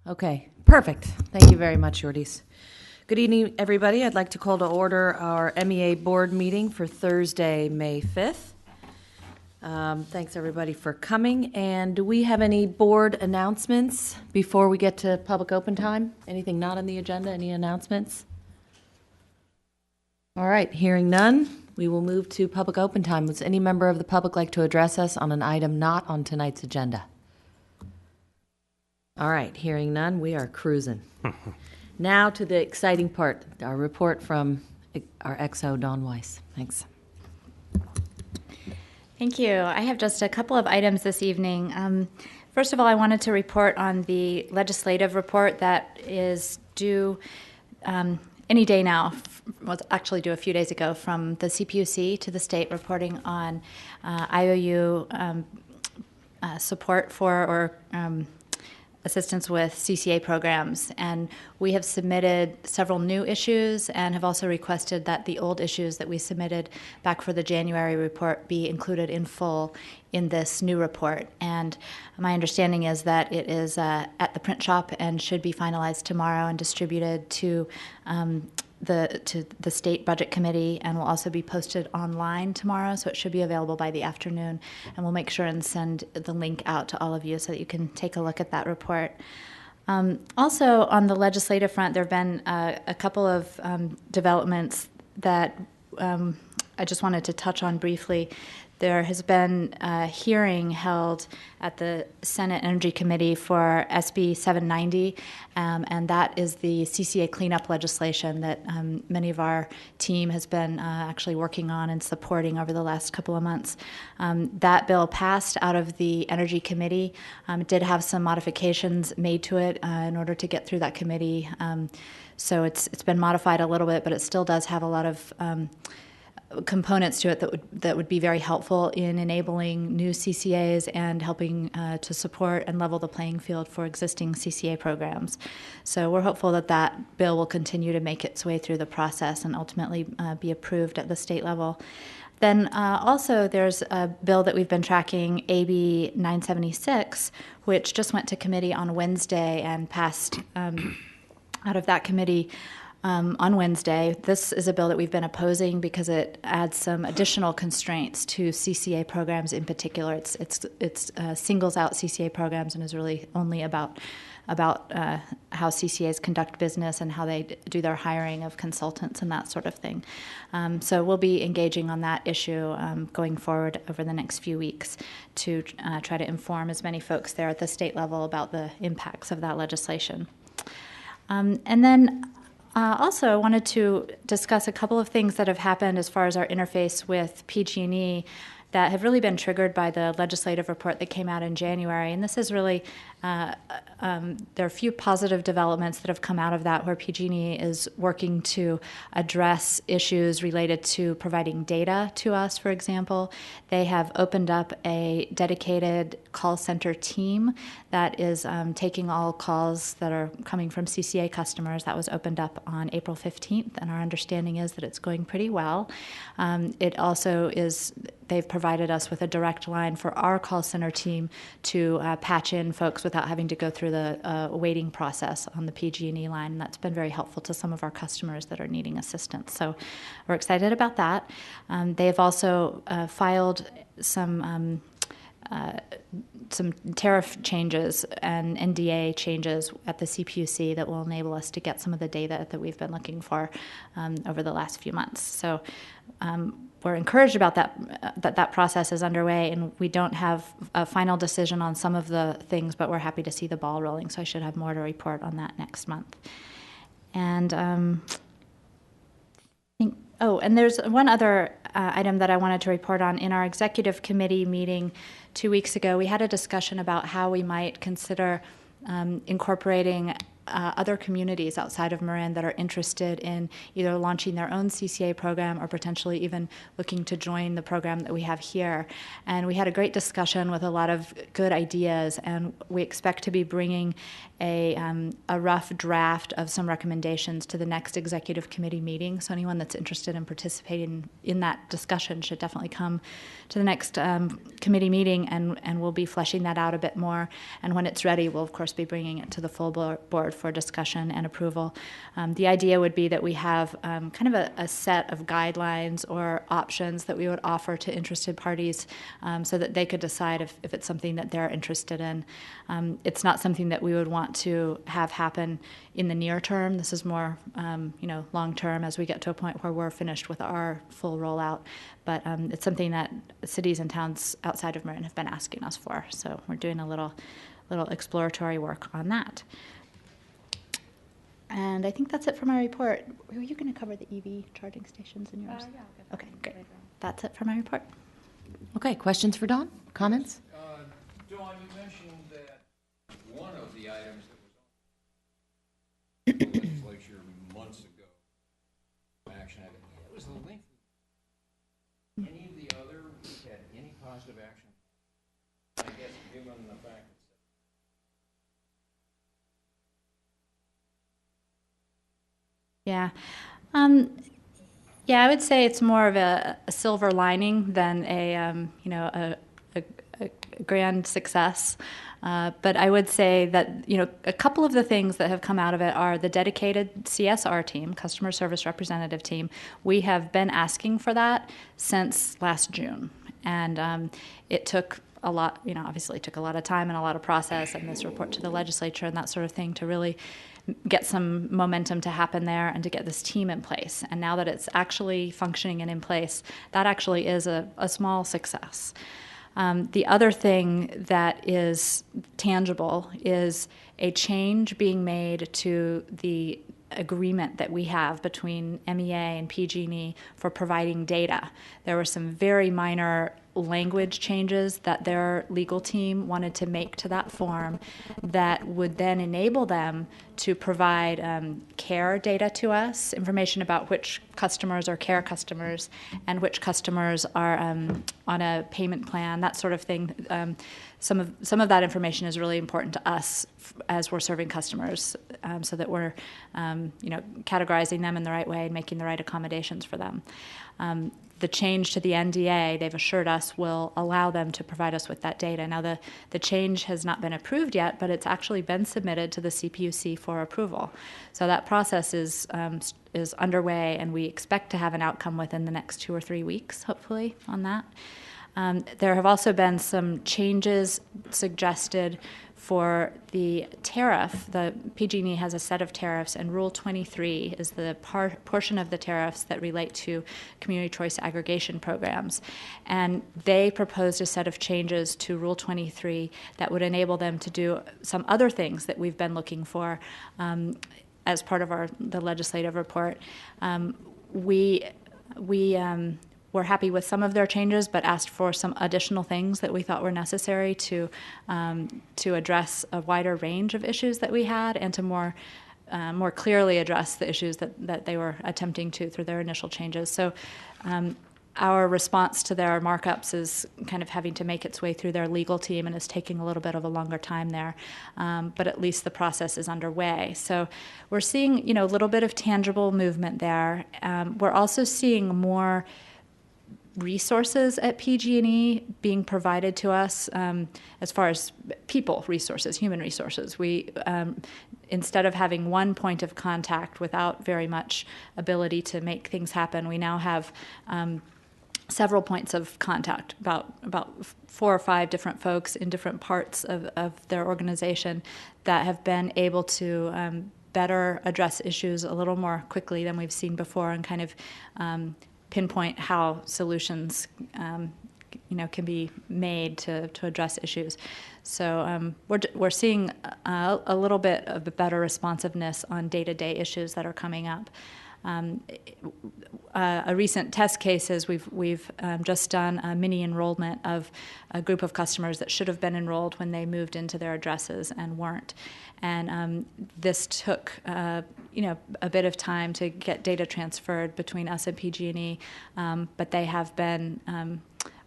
Okay, perfect. Thank you very much, Jordies. Good evening, everybody. I'd like to call to order our MEA Board Meeting for Thursday, May 5th. Thanks, everybody, for coming. And do we have any board announcements before we get to public open time? Anything not on the agenda? Any announcements? All right, hearing none, we will move to public open time. Would any member of the public like to address us on an item not on tonight's agenda? All right, hearing none, we are cruising. Now to the exciting part, our report from our XO, Dawn Weiss. Thanks. Thank you. I have just a couple of items this evening. First of all, I wanted to report on the legislative report that is due any day now. Was actually due a few days ago from the CPUC to the state, reporting on IOU support for or assistance with CCA programs. And we have submitted several new issues and have also requested that the old issues that we submitted back for the January report be included in full in this new report. And my understanding is that it is at the print shop and should be finalized tomorrow and distributed to the State Budget Committee, and will also be posted online tomorrow, so it should be available by the afternoon. And we'll make sure and send the link out to all of you so that you can take a look at that report. Also, on the legislative front, there have been a couple of developments that I just wanted to touch on briefly. There has been a hearing held at the Senate Energy Committee for SB 790, and that is the CCA cleanup legislation that many of our team has been actually working on and supporting over the last couple of months. That bill passed out of the Energy Committee. It did have some modifications made to it in order to get through that committee. So it's been modified a little bit, but it still does have a lot of components to it that would be very helpful in enabling new CCAs and helping to support and level the playing field for existing CCA programs. So we're hopeful that that bill will continue to make its way through the process and ultimately be approved at the state level. Then also there's a bill that we've been tracking, AB 976, which just went to committee on Wednesday and passed out of that committee on Wednesday. This is a bill that we've been opposing because it adds some additional constraints to CCA programs in particular. It singles out CCA programs and is really only about how CCAs conduct business and how they do their hiring of consultants and that sort of thing. So we'll be engaging on that issue going forward over the next few weeks to try to inform as many folks there at the state level about the impacts of that legislation. And then also, I wanted to discuss a couple of things that have happened as far as our interface with PG&E that have really been triggered by the legislative report that came out in January. And this is really, there are a few positive developments that have come out of that where PG&E is working to address issues related to providing data to us, for example. They have opened up a dedicated call center team that is taking all calls that are coming from CCA customers. That was opened up on April 15th, and our understanding is that it's going pretty well. It also is, they've provided us with a direct line for our call center team to patch in folks without having to go through the waiting process on the PG&E line. And that's been very helpful to some of our customers that are needing assistance. So we're excited about that. They have also filed some tariff changes and NDA changes at the CPUC that will enable us to get some of the data that we've been looking for over the last few months. So we're encouraged about that process is underway, and we don't have a final decision on some of the things, but we're happy to see the ball rolling, so I should have more to report on that next month. And and there's one other item that I wanted to report on. In our executive committee meeting 2 weeks ago, we had a discussion about how we might consider incorporating other communities outside of Marin that are interested in either launching their own CCA program or potentially even looking to join the program that we have here. And we had a great discussion with a lot of good ideas, and we expect to be bringing a rough draft of some recommendations to the next executive committee meeting. So anyone that's interested in participating in that discussion should definitely come to the next committee meeting, and we'll be fleshing that out a bit more. And when it's ready, we'll of course be bringing it to the full board for discussion and approval. The idea would be that we have kind of a set of guidelines or options that we would offer to interested parties so that they could decide if it's something that they're interested in. It's not something that we would want to have happen in the near term. This is more, long term as we get to a point where we're finished with our full rollout. But it's something that cities and towns outside of Marin have been asking us for. So we're doing a little exploratory work on that. And I think that's it for my report. Were you going to cover the EV charging stations in yours? Yeah. Okay, great. That's it for my report. Okay, questions for Dawn? Comments? Dawn, you mentioned that one of the items that was on the legislature months ago, action item, it was the length. Any of the other had any positive action? I guess given the fact that Yeah. I would say it's more of a silver lining than a grand success. But I would say that, a couple of the things that have come out of it are the dedicated CSR team, Customer Service Representative team. We have been asking for that since last June. And it took a lot, obviously it took a lot of time and a lot of process and this report to the legislature and that sort of thing to really get some momentum to happen there and to get this team in place. And now that it's actually functioning and in place, that actually is a small success. The other thing that is tangible is a change being made to the agreement that we have between MEA and PG&E for providing data. There were some very minor language changes that their legal team wanted to make to that form that would then enable them to provide care data to us, information about which customers are care customers and which customers are on a payment plan, that sort of thing. Some of that information is really important to us as we're serving customers, so that we're categorizing them in the right way and making the right accommodations for them. The change to the NDA, they've assured us, will allow them to provide us with that data. Now, the change has not been approved yet, but it's actually been submitted to the CPUC for approval. So that process is underway, and we expect to have an outcome within the next 2 or 3 weeks, hopefully, on that. There have also been some changes suggested for the tariff. The PG&E has a set of tariffs, and Rule 23 is the portion of the tariffs that relate to community choice aggregation programs. And they proposed a set of changes to Rule 23 that would enable them to do some other things that we've been looking for as part of the legislative report. We're happy with some of their changes, but asked for some additional things that we thought were necessary to address a wider range of issues that we had and to more clearly address the issues that they were attempting to through their initial changes. So our response to their markups is kind of having to make its way through their legal team and is taking a little bit of a longer time there. But at least the process is underway. So we're seeing, a little bit of tangible movement there. We're also seeing more resources at PG&E being provided to us as far as people resources, human resources. We, instead of having one point of contact without very much ability to make things happen, we now have several points of contact, about 4 or 5 different folks in different parts of their organization that have been able to better address issues a little more quickly than we've seen before and kind of pinpoint how solutions can be made to address issues. So we're seeing a little bit of a better responsiveness on day-to-day issues that are coming up. A recent test case is we've just done a mini enrollment of a group of customers that should have been enrolled when they moved into their addresses and weren't. And this took a bit of time to get data transferred between us and PG&E, but they have been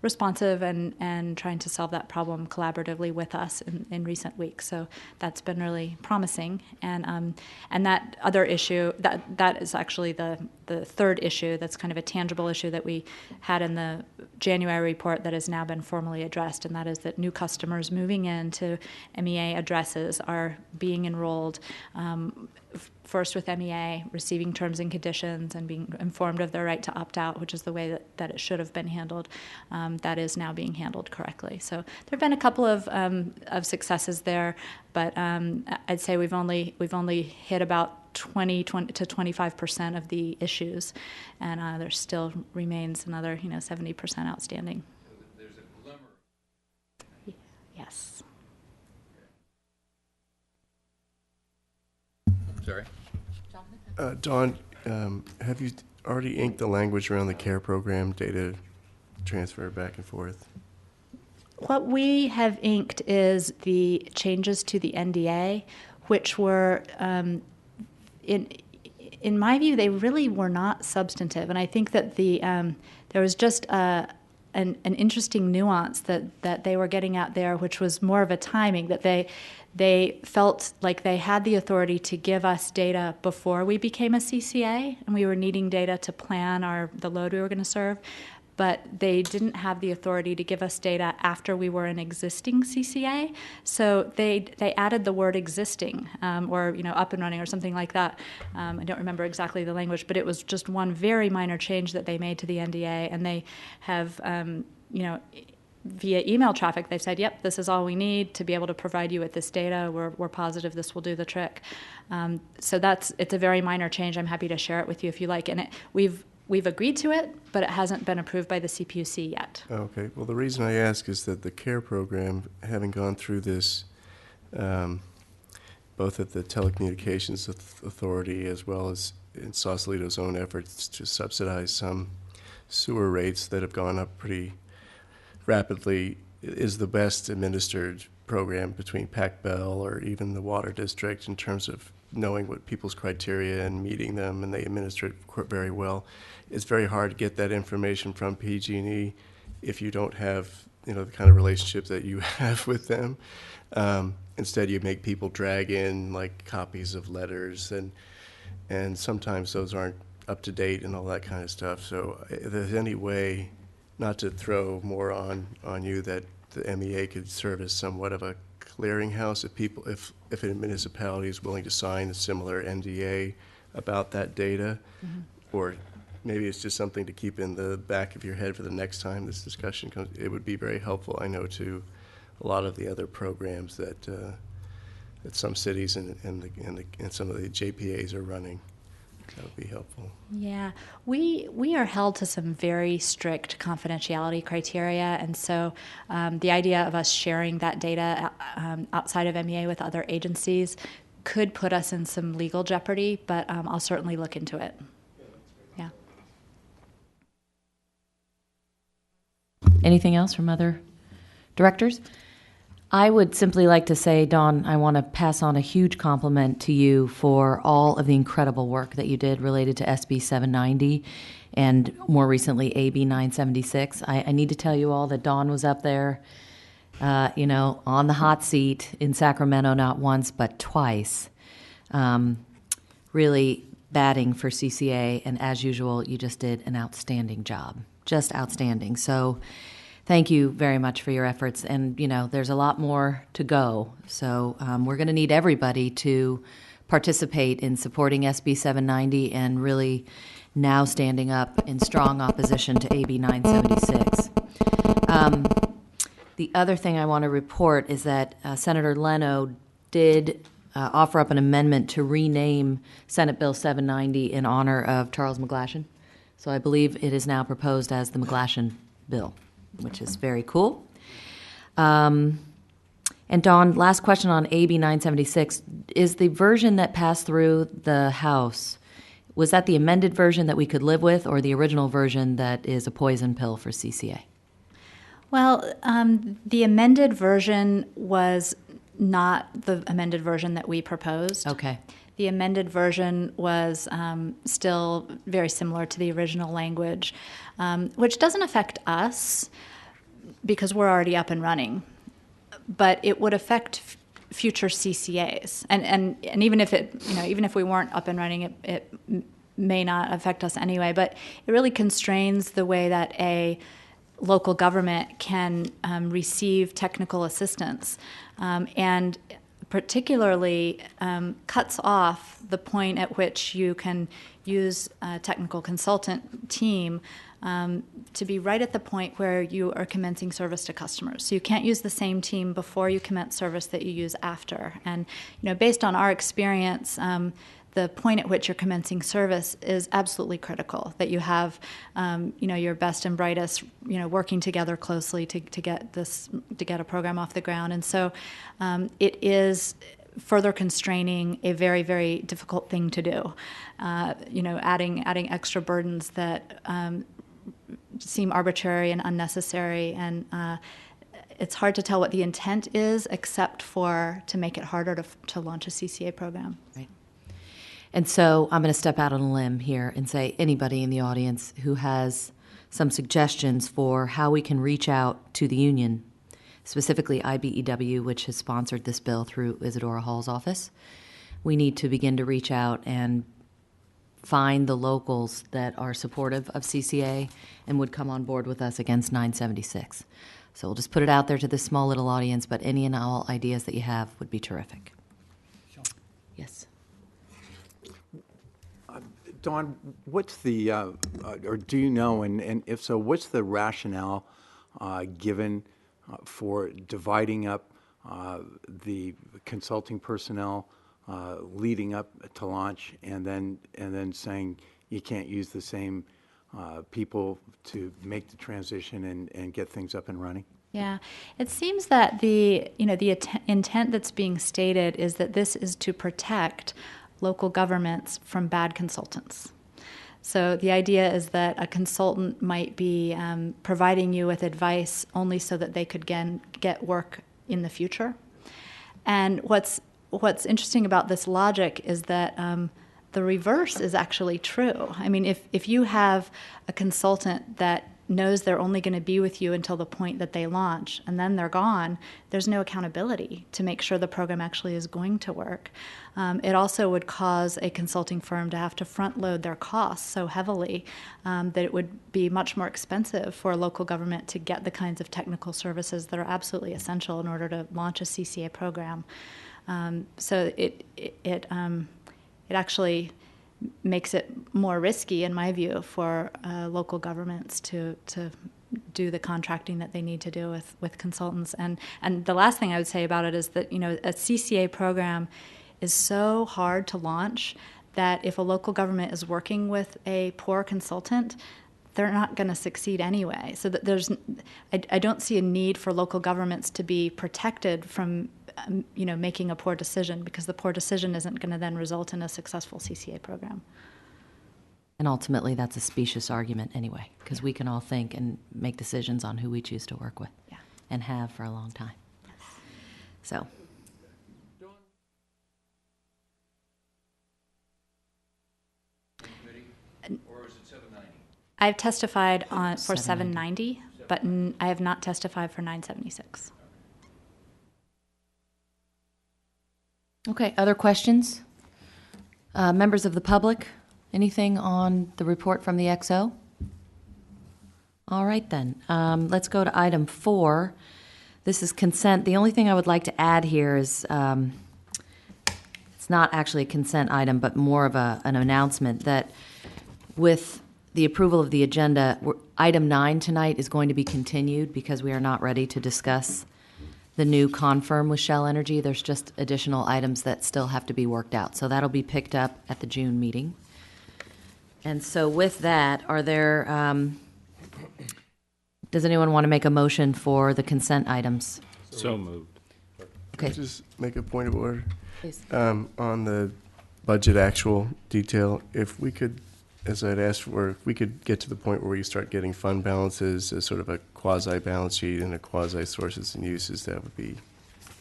responsive and trying to solve that problem collaboratively with us in recent weeks. So that's been really promising. And that other issue, that is actually the third issue that's kind of a tangible issue that we had in the January report that has now been formally addressed, and that is that new customers moving into MEA addresses are being enrolled first with MEA, receiving terms and conditions, and being informed of their right to opt out, which is the way that it should have been handled. That is now being handled correctly. So there have been a couple of successes there, but I'd say we've only hit about 20 to 25% of the issues, and there still remains another 70% outstanding. So there's a glimmer. Yes. Sorry? Dawn, have you already inked the language around the CARE program, data transfer back and forth? What we have inked is the changes to the NDA, which were, in my view, they really were not substantive. And I think that there was just an interesting nuance that they were getting at there, which was more of a timing, that they felt like they had the authority to give us data before we became a CCA, and we were needing data to plan the load we were going to serve. But they didn't have the authority to give us data after we were an existing CCA. So they added the word existing or up and running or something like that. I don't remember exactly the language, but it was just one very minor change that they made to the NDA, and they have via email traffic, they've said, yep, this is all we need to be able to provide you with this data. We're positive this will do the trick. So it's a very minor change. I'm happy to share it with you if you like. And we've agreed to it, but it hasn't been approved by the CPUC yet. Okay. Well, the reason I ask is that the CARE program, having gone through this, both at the Telecommunications Authority as well as in Sausalito's own efforts to subsidize some sewer rates that have gone up pretty rapidly, is the best administered program between Pac Bell or even the Water District in terms of knowing what people's criteria and meeting them, and they administer it very well. It's very hard to get that information from PG&E if you don't have the kind of relationship that you have with them. Instead, you make people drag in like copies of letters, and sometimes those aren't up to date and all that kind of stuff. So if there's any way, not to throw more on you, that the MEA could serve as somewhat of a clearinghouse if a municipality is willing to sign a similar NDA about that data, or maybe it's just something to keep in the back of your head for the next time this discussion comes. It would be very helpful, I know, to a lot of the other programs that some cities and some of the JPAs are running. That would be helpful. Yeah, we are held to some very strict confidentiality criteria, and so the idea of us sharing that data outside of MEA with other agencies could put us in some legal jeopardy, but I'll certainly look into it. Yeah. Anything else from other directors? I would simply like to say, Dawn, I want to pass on a huge compliment to you for all of the incredible work that you did related to SB 790 and more recently AB 976. I need to tell you all that Dawn was up there, on the hot seat in Sacramento, not once but twice, really batting for CCA, and as usual, you just did an outstanding job, just outstanding. So thank you very much for your efforts, and there's a lot more to go. So we're going to need everybody to participate in supporting SB 790 and really now standing up in strong opposition to AB 976. The other thing I want to report is that Senator Leno did offer up an amendment to rename Senate Bill 790 in honor of Charles McGlashan. So I believe it is now proposed as the McGlashan bill, which is very cool. And Dawn, last question on AB 976. Is the version that passed through the House, Was that the amended version that we could live with, or the original version that is a poison pill for CCA? Well, the amended version was not the amended version that we proposed. Okay. The amended version was still very similar to the original language, which doesn't affect us because we're already up and running, but it would affect future CCAs. And even if even if we weren't up and running, it may not affect us anyway. But it really constrains the way that a local government can receive technical assistance, and particularly cuts off the point at which you can use a technical consultant team to be right at the point where you are commencing service to customers. So you can't use the same team before you commence service that you use after. And based on our experience, the point at which you're commencing service is absolutely critical. That you have, your best and brightest, working together closely to get a program off the ground. And so, it is further constraining a very, very difficult thing to do. Adding extra burdens that seem arbitrary and unnecessary, and it's hard to tell what the intent is, except for to make it harder to launch a CCA program. Right. And so I'm going to step out on a limb here and say anybody in the audience who has some suggestions for how we can reach out to the union, specifically IBEW, which has sponsored this bill through Isadora Hall's office, we need to begin to reach out and find the locals that are supportive of CCA and would come on board with us against 976. So we'll just put it out there to this small little audience, but any and all ideas that you have would be terrific. Sure. Yes. Dawn, what's the, or do you know, and if so, what's the rationale given for dividing up the consulting personnel leading up to launch, and then saying you can't use the same people to make the transition and get things up and running? Yeah, it seems that the intent that's being stated is that this is to protect local governments from bad consultants. So the idea is that a consultant might be providing you with advice only so that they could get work in the future. And what's interesting about this logic is that the reverse is actually true. I mean, if you have a consultant that knows they're only going to be with you until the point that they launch, and then they're gone, there's no accountability to make sure the program actually is going to work. It also would cause a consulting firm to have to front load their costs so heavily that it would be much more expensive for a local government to get the kinds of technical services that are absolutely essential in order to launch a CCA program. So it actually makes it more risky, in my view, for local governments to do the contracting that they need to do with consultants. And the last thing I would say about it is that a CCA program is so hard to launch that if a local government is working with a poor consultant, they're not going to succeed anyway. So that I don't see a need for local governments to be protected from making a poor decision, because the poor decision isn't going to then result in a successful CCA program. And ultimately, that's a specious argument anyway, because we can all think and make decisions on who we choose to work with, and have for a long time. Yes. So. Or is it 790? I've testified for 790, but I have not testified for 976. Okay, other questions? Members of the public, anything on the report from the XO? All right then, let's go to item 4. This is consent. The only thing I would like to add here is it's not actually a consent item, but more of an announcement that with the approval of the agenda, item 9 tonight is going to be continued because we are not ready to discuss the new confirm with Shell Energy. There's just additional items that still have to be worked out. So that'll be picked up at the June meeting. And so with that, are there, does anyone want to make a motion for the consent items? So moved. Okay, Just make a point of order. please. On the budget actual detail, if we could, as I'd asked for, if we could get to the point where you start getting fund balances as sort of a quasi-balance sheet and a quasi-sources and uses, that would be,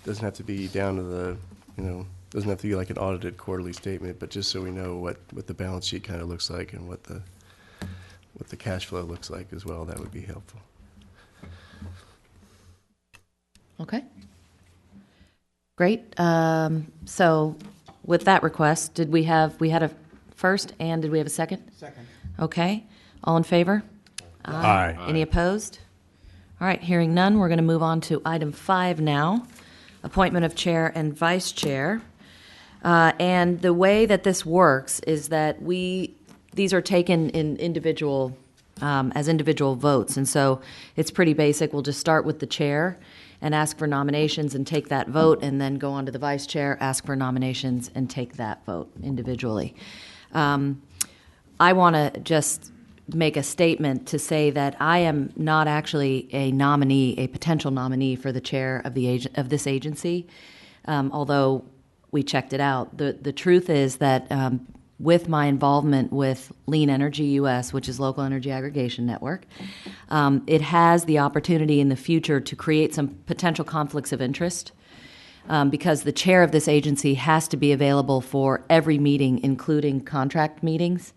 doesn't have to be down to the, doesn't have to be like an audited quarterly statement, but just so we know what the balance sheet kind of looks like and what the cash flow looks like as well, that would be helpful. Okay. Great. So with that request, we had a first, and did we have a second? Second. Okay. All in favor? Aye. Any opposed? All right, hearing none, we're going to move on to item 5 now, appointment of chair and vice chair. And the way that this works is that these are taken in individual, as individual votes. And so it's pretty basic. We'll just start with the chair and ask for nominations and take that vote, and then go on to the vice chair, ask for nominations, and take that vote individually. I want to just make a statement to say that I am not actually a nominee, a potential nominee for the chair of this agency, although we checked it out. The truth is that with my involvement with Lean Energy US, which is Local Energy Aggregation Network, it has the opportunity in the future to create some potential conflicts of interest, because the chair of this agency has to be available for every meeting, including contract meetings.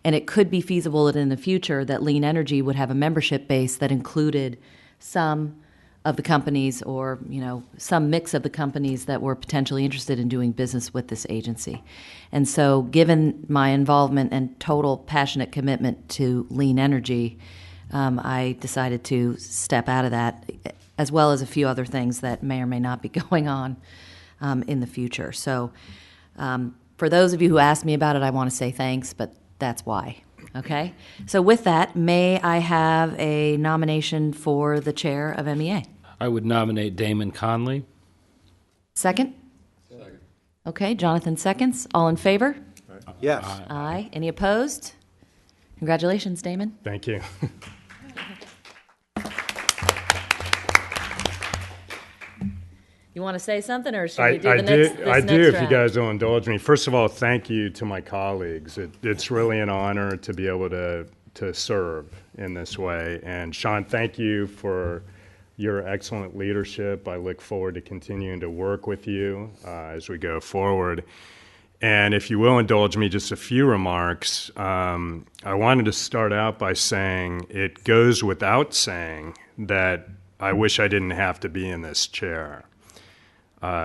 And it could be feasible that in the future that Lean Energy would have a membership base that included some of the companies, or some mix of the companies that were potentially interested in doing business with this agency. And so given my involvement and total passionate commitment to Lean Energy, I decided to step out of that, as well as a few other things that may or may not be going on in the future. So for those of you who asked me about it, I want to say thanks, but that's why. Okay? So with that, may I have a nomination for the chair of MEA? I would nominate Damon Conley. Second? Second. Okay, Jonathan seconds. All in favor? Yes. Aye. Any opposed? Congratulations, Damon. Thank you. You want to say something, or should we do I the next do, this I next do if you round? guys will indulge me. First of all, thank you to my colleagues. It's really an honor to be able to serve in this way. And Sean, thank you for your excellent leadership. I look forward to continuing to work with you as we go forward. And if you will indulge me, just a few remarks. I wanted to start out by saying it goes without saying that I wish I didn't have to be in this chair.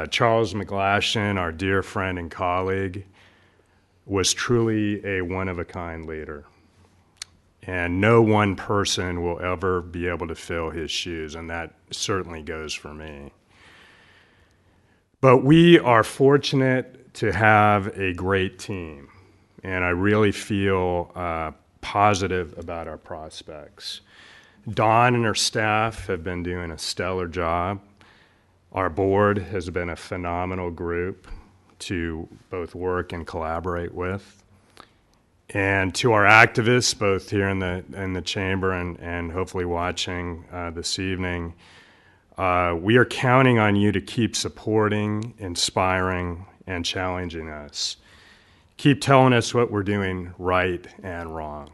Charles McGlashan, our dear friend and colleague, was truly a one-of-a-kind leader. And no one person will ever be able to fill his shoes, and that certainly goes for me. But we are fortunate to have a great team, and I really feel positive about our prospects. Dawn and her staff have been doing a stellar job. Our board has been a phenomenal group to both work and collaborate with. And to our activists, both here in the chamber and hopefully watching this evening, we are counting on you to keep supporting, inspiring, and challenging us. Keep telling us what we're doing right and wrong.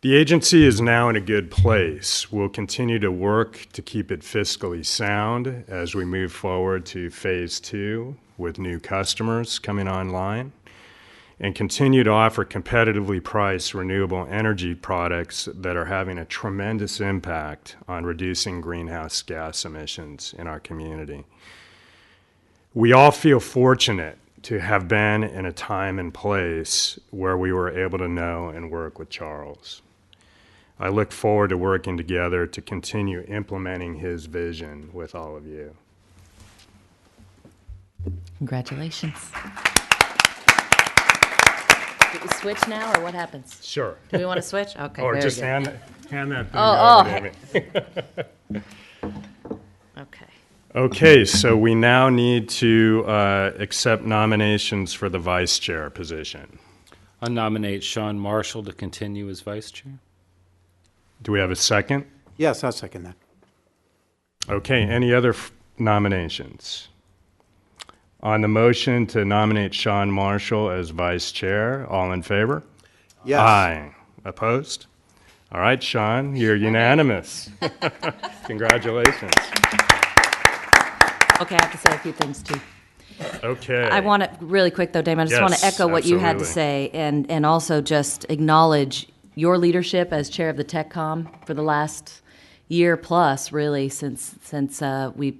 The agency is now in a good place. We'll continue to work to keep it fiscally sound as we move forward to phase 2 with new customers coming online, and continue to offer competitively priced renewable energy products that are having a tremendous impact on reducing greenhouse gas emissions in our community. We all feel fortunate to have been in a time and place where we were able to know and work with Charles. I look forward to working together to continue implementing his vision with all of you. Congratulations. Do we switch now, or what happens? Sure. Do we want to switch? Okay, Or very just good. hand that thing Oh, over to me. Okay. Okay, so we now need to accept nominations for the vice chair position. I nominate Sean Marshall to continue as vice chair. Do we have a second? Yes, I'll second that. Okay, any other nominations? On the motion to nominate Sean Marshall as vice chair, all in favor? Yes. Aye. Opposed? All right, Sean, you're unanimous. Congratulations. Okay, I have to say a few things too. Okay. I want to, really quick though, Damon, I just want to Yes, echo what you had to absolutely. say and also just acknowledge your leadership as chair of the TechCom for the last year plus, really, since we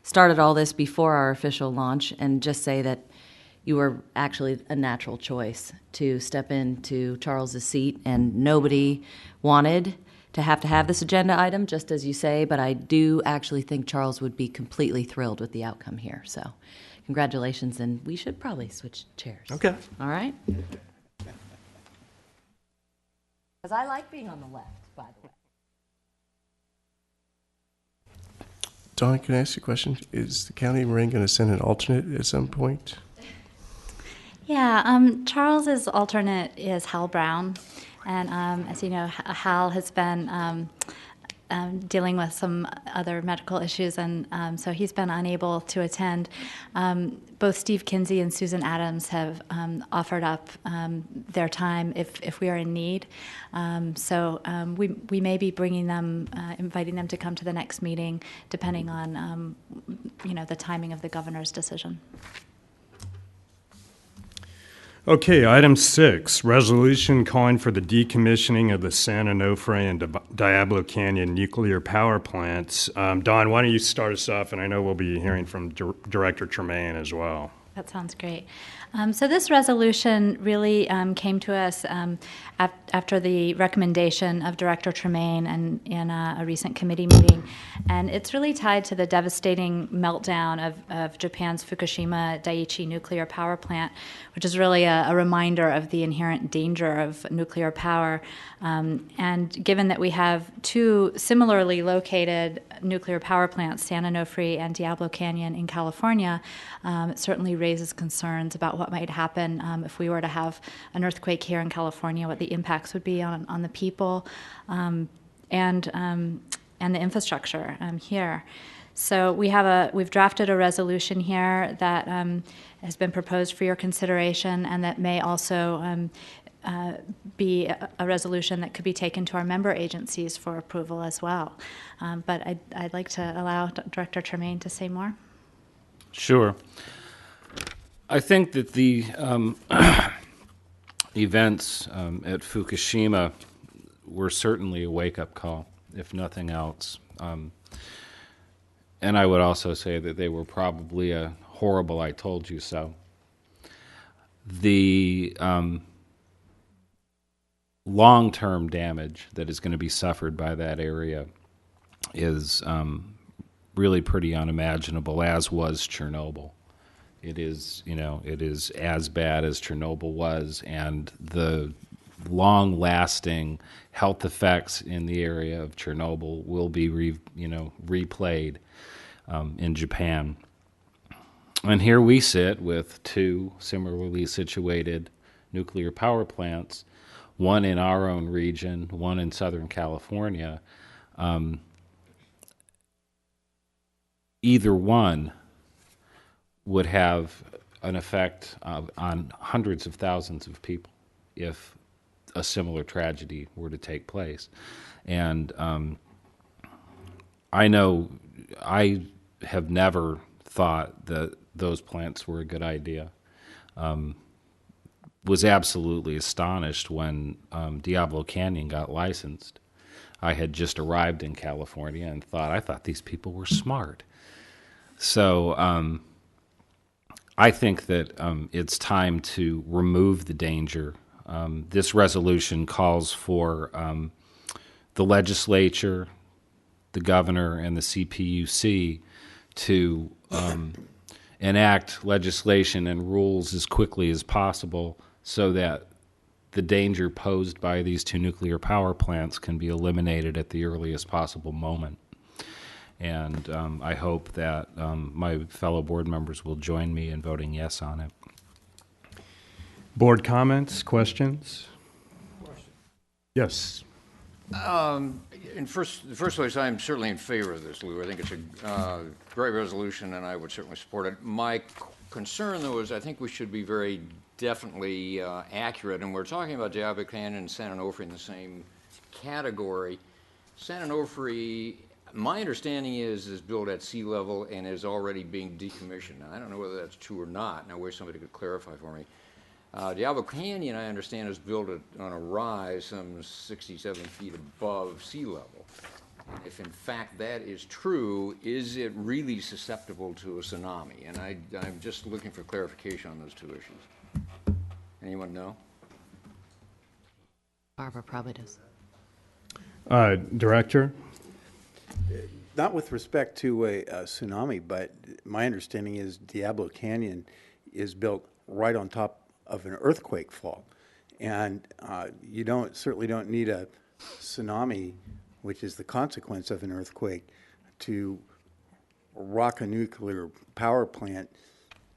started all this before our official launch, and just say that you were actually a natural choice to step into Charles's seat, and nobody wanted to have this agenda item, just as you say, but I do actually think Charles would be completely thrilled with the outcome here. So congratulations, and we should probably switch chairs. Okay. All right? Because I like being on the left, by the way. Don, can I ask you a question? Is the county of Marin going to send an alternate at some point? Yeah, Charles's alternate is Hal Brown, and as you know, Hal has been dealing with some other medical issues, and so he's been unable to attend. Both Steve Kinsey and Susan Adams have offered up their time if we are in need. So we may be bringing them, inviting them to come to the next meeting, depending on the timing of the governor's decision. Okay, item 6, resolution calling for the decommissioning of the San Onofre and Diablo Canyon nuclear power plants. Don, why don't you start us off, and I know we'll be hearing from Director Tremaine as well. That sounds great. So this resolution really came to us after the recommendation of Director Tremaine and in a recent committee meeting, and it's really tied to the devastating meltdown of Japan's Fukushima Daiichi nuclear power plant, which is really a reminder of the inherent danger of nuclear power. And given that we have two similarly located nuclear power plants, San Onofre and Diablo Canyon in California, it certainly raises concerns about what might happen if we were to have an earthquake here in California, what the impacts would be on the people and the infrastructure here. So we've drafted a resolution here that has been proposed for your consideration, and that may also be a resolution that could be taken to our member agencies for approval as well. But I'd like to allow Director Tremaine to say more. Sure. I think that the events at Fukushima were certainly a wake-up call, if nothing else. And I would also say that they were probably a horrible I told you so. The long-term damage that is going to be suffered by that area is really pretty unimaginable, as was Chernobyl. It is, it is as bad as Chernobyl was, and the long-lasting health effects in the area of Chernobyl will be, replayed in Japan. And here we sit with two similarly situated nuclear power plants, one in our own region, one in Southern California. Either one would have an effect on hundreds of thousands of people if a similar tragedy were to take place. And I know I have never thought that those plants were a good idea. Was absolutely astonished when Diablo Canyon got licensed. I had just arrived in California and I thought these people were smart. So I think that it's time to remove the danger. This resolution calls for the legislature, the governor, and the CPUC to enact legislation and rules as quickly as possible so that the danger posed by these two nuclear power plants can be eliminated at the earliest possible moment. And I hope that my fellow board members will join me in voting yes on it. Board comments, questions? Yes. In the first place, I'm certainly in favor of this, Lou. I think it's a great resolution, and I would certainly support it. My concern, though, is I think we should be very definitely accurate, and we're talking about Diablo Canyon and San Onofre in the same category. San Onofre, my understanding is built at sea level and is already being decommissioned. Now, I don't know whether that's true or not, and I wish somebody could clarify for me. Diablo Canyon, I understand, is built on a rise some 67 feet above sea level. If in fact that is true, is it really susceptible to a tsunami? And I'm just looking for clarification on those two issues. Anyone know? Barbara probably does. Director? Not with respect to a tsunami, but my understanding is Diablo Canyon is built right on top of an earthquake fault. And you certainly don't need a tsunami, which is the consequence of an earthquake, to rock a nuclear power plant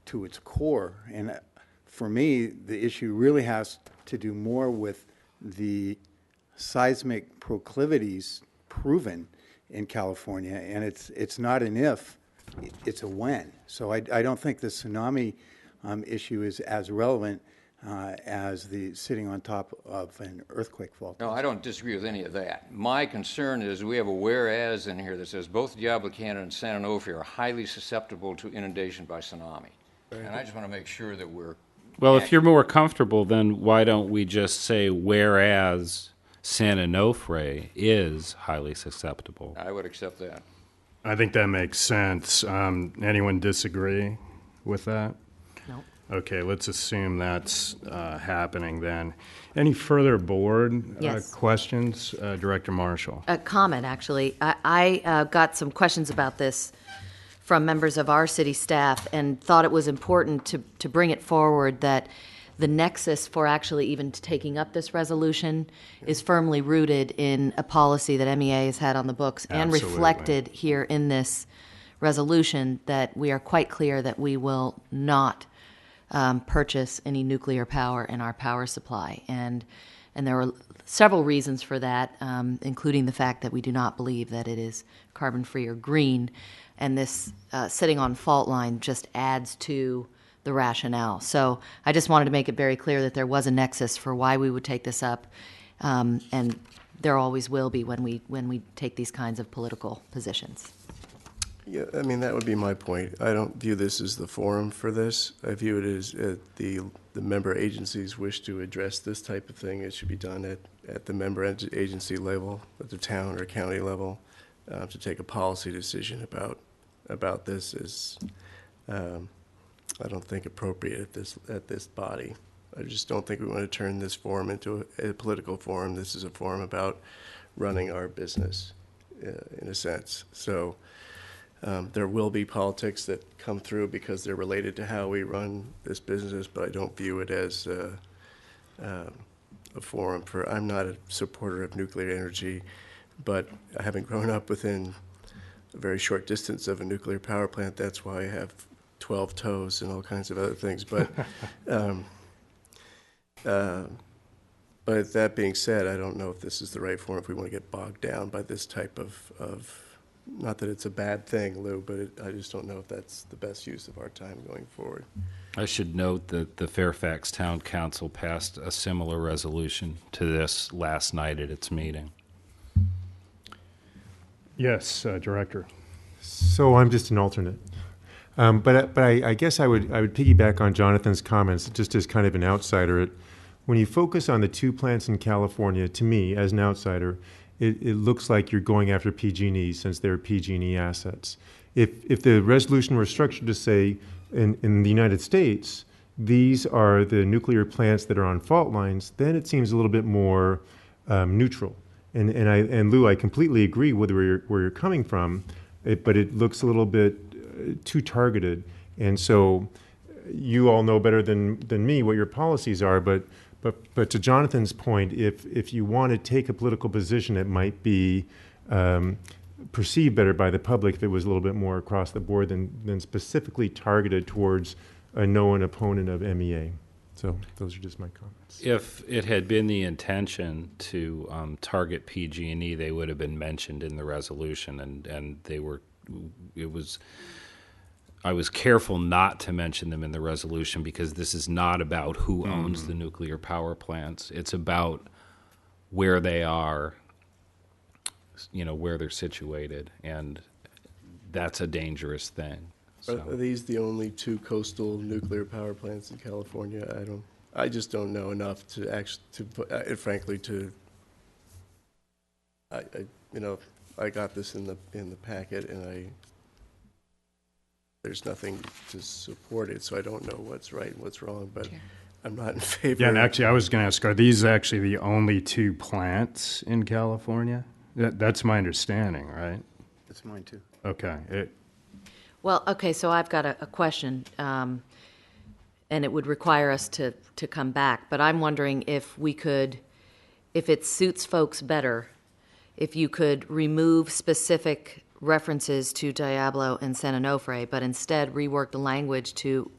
to its core. And for me, the issue really has to do more with the seismic proclivities proven in California, and it's not an if, it's a when. So I don't think the tsunami issue is as relevant as the sitting on top of an earthquake fault. No, I don't disagree with any of that. My concern is we have a whereas in here that says both Diablo Canyon and San Onofre are highly susceptible to inundation by tsunami. And I just want to make sure that we're... Well, if you're more comfortable, then why don't we just say whereas San Onofre is highly susceptible? I would accept that. I think that makes sense. Anyone disagree with that? No. Okay, let's assume that's happening then. Any further board Yes. questions? Director Marshall. A comment, actually. I got some questions about this from members of our city staff and thought it was important to bring it forward that the nexus for actually even taking up this resolution is firmly rooted in a policy that MEA has had on the books and Absolutely. reflected here in this resolution, that we are quite clear that we will not purchase any nuclear power in our power supply. And there are several reasons for that, including the fact that we do not believe that it is carbon-free or green. And this sitting on fault line just adds to the rationale. So I just wanted to make it very clear that there was a nexus for why we would take this up, and there always will be when we take these kinds of political positions. Yeah, I mean, that would be my point. I don't view this as the forum for this. I view it as the member agencies wish to address this type of thing. It should be done at the member agency level, at the town or county level, to take a policy decision about this is, I don't think, appropriate at this body. I just don't think we want to turn this forum into a political forum. This is a forum about running our business, in a sense. So there will be politics that come through because they're related to how we run this business, but I don't view it as a forum for. I'm not a supporter of nuclear energy, but having grown up within a very short distance of a nuclear power plant, that's why I have 12 toes and all kinds of other things. But but that being said, I don't know if this is the right forum if we want to get bogged down by this type of not that it's a bad thing, Lou, but I just don't know if that's the best use of our time going forward. I should note that the Fairfax Town Council passed a similar resolution to this last night at its meeting. Yes, Director. So I'm just an alternate. But I guess I would piggyback on Jonathan's comments just as kind of an outsider. When you focus on the two plants in California, to me, as an outsider, it looks like you're going after PG&E since they're PG&E assets. If the resolution were structured to say, in the United States, these are the nuclear plants that are on fault lines, then it seems a little bit more neutral. And Lou, I completely agree with where you're coming from, but it looks a little bit too targeted. And so you all know better than me what your policies are, but to Jonathan's point, if you want to take a political position, it might be perceived better by the public if it was a little bit more across the board than specifically targeted towards a known opponent of MEA. So those are just my comments. If it had been the intention to target PG&E, they would have been mentioned in the resolution, and they were. It was I was careful not to mention them in the resolution because this is not about who owns the nuclear power plants. It's about where they are, where they're situated, and that's a dangerous thing. Are So. these the only two coastal nuclear power plants in California? I just don't know enough to frankly, I got this in the packet, and there's nothing to support it, so I don't know what's right and what's wrong, but Sure. I'm not in favor. Yeah, and actually, I was going to ask, are these actually the only two plants in California? That's my understanding, right? That's mine too. Okay. Well, okay, so I've got a question, and it would require us to come back, but I'm wondering if we could, if it suits folks better, if you could remove specific references to Diablo and San Onofre, but instead rework the language to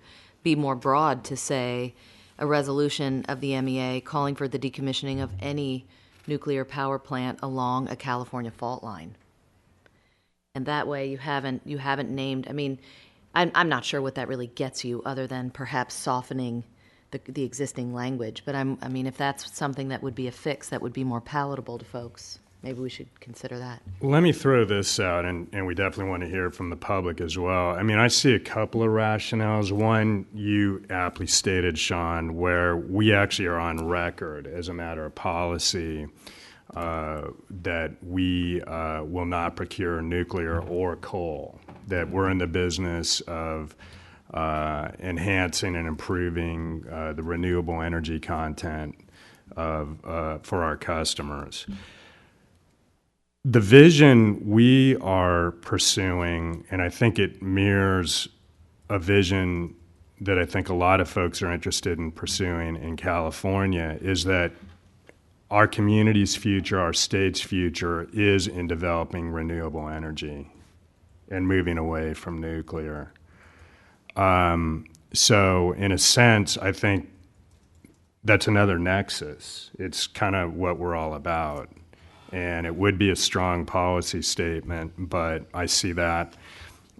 be more broad, to say a resolution of the MEA calling for the decommissioning of any nuclear power plant along a California fault line. And that way you haven't named, I mean, I'm not sure what that really gets you other than perhaps softening the existing language. But I mean, if that's something that would be a fix that would be more palatable to folks, maybe we should consider that. Let me throw this out, and we definitely want to hear from the public as well. I mean, I see a couple of rationales. One, you aptly stated, Sean, where we actually are on record as a matter of policy that we will not procure nuclear or coal, that we're in the business of enhancing and improving the renewable energy content for our customers. The vision we are pursuing, and I think it mirrors a vision that I think a lot of folks are interested in pursuing in California, is that our community's future, our state's future, is in developing renewable energy and moving away from nuclear. So in a sense, I think that's another nexus. It's kind of what we're all about. And it would be a strong policy statement, but I see that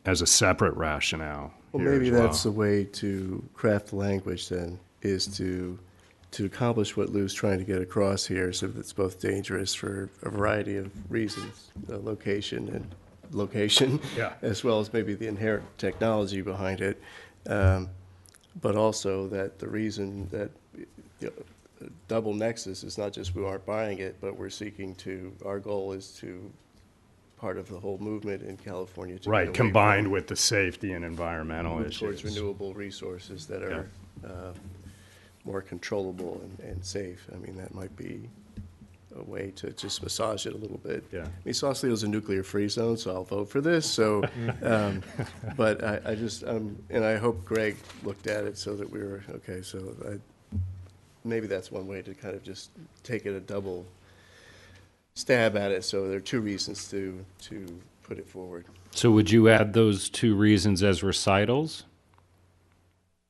as a separate rationale. Well, maybe that's the way to craft the language then, is to accomplish what Lou's trying to get across here, so that it's both dangerous for a variety of reasons, location, Yeah. as well as maybe the inherent technology behind it, but also that the reason that double nexus is not just we aren't buying it, but we're seeking to, our goal is to, part of the whole movement in California to Right, get away combined from, with the safety and environmental move issues. towards renewable resources that are more controllable and safe. I mean, that might be a way to just massage it a little bit. Yeah. I mean, Sausalito's a nuclear-free zone, so I'll vote for this. So, but I just, and I hope Greg looked at it so that we were, okay, so maybe that's one way to kind of just take it a double stab at it. So there are two reasons to put it forward. So would you add those two reasons as recitals?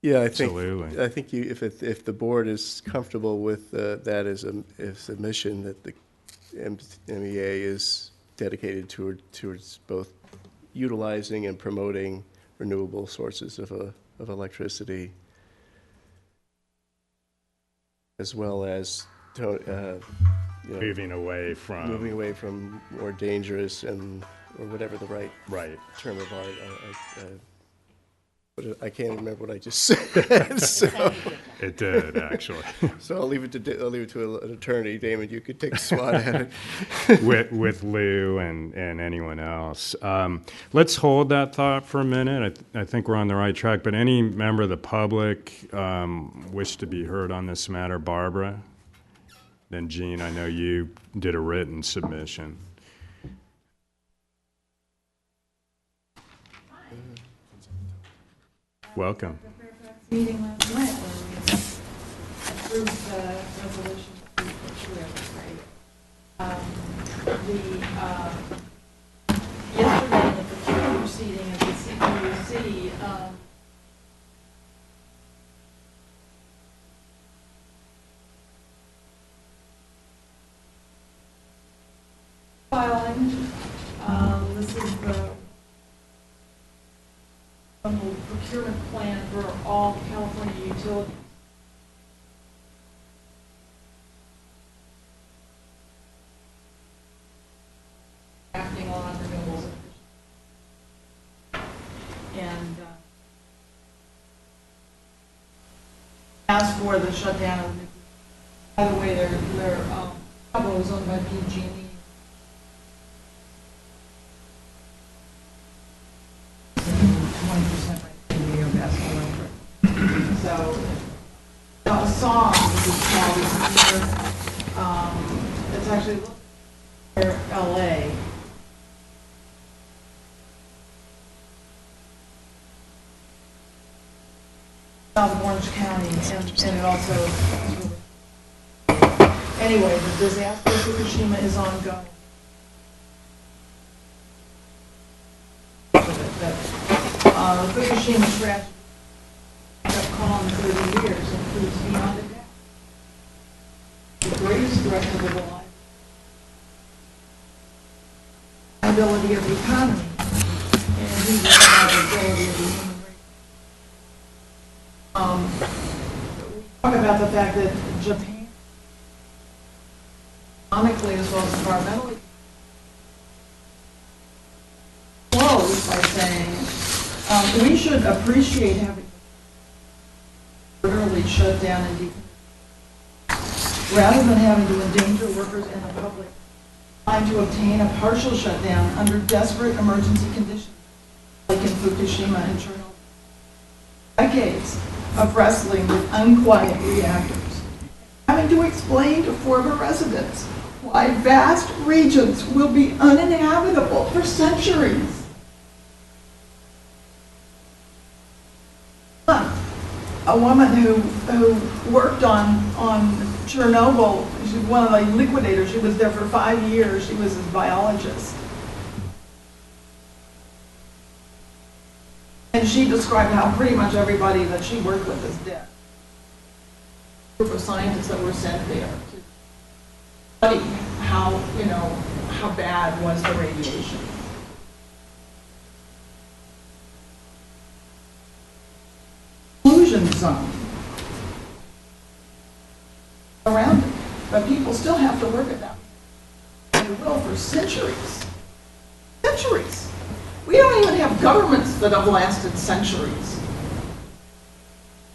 Yeah, Absolutely. I think if the board is comfortable with that as a mission that the MEA is dedicated towards both utilizing and promoting renewable sources of electricity, as well as Moving away from more dangerous or whatever the right right. term of art. But I can't remember what I just said. So, It did, actually. so I'll leave it to an attorney. Damon, you could take a swat at it. with Lou and anyone else. Let's hold that thought for a minute. I think we're on the right track, but any member of the public wish to be heard on this matter? Barbara? Then Jean, I know you did a written submission. Welcome. Meeting last night where we approved the resolution to be put through, right? Yesterday at the two proceeding of the CPUC, filing, this is the procurement plan for all California utilities. Acting on renewables. And as for the shutdown of the, by the way, their capital is owned by PG&E. 20% in the gas electric. So a song which is called it's actually near LA. South of Orange County, and it also, anyway, the disaster of Fukushima is ongoing. The Fukushima tragedy kept calm 30 years and proves beyond a doubt the greatest threat to the reliability of the economy and the reliability of the human race. We talk about the fact that Japan, economically as well as environmentally, closed by saying we should appreciate having literally shut down and rather than having to endanger workers and the public, trying to obtain a partial shutdown under desperate emergency conditions, like in Fukushima and Chernobyl. Decades of wrestling with unquiet reactors, having to explain to former residents why vast regions will be uninhabitable for centuries. A woman who worked on Chernobyl, she's one of the liquidators. She was there for 5 years. She was a biologist. And she described how pretty much everybody that she worked with is dead. A group of scientists that were sent there to study how bad was the radiation. Exclusion zone around it, but people still have to work at that. And they will for centuries. Centuries. We don't even have governments that have lasted centuries.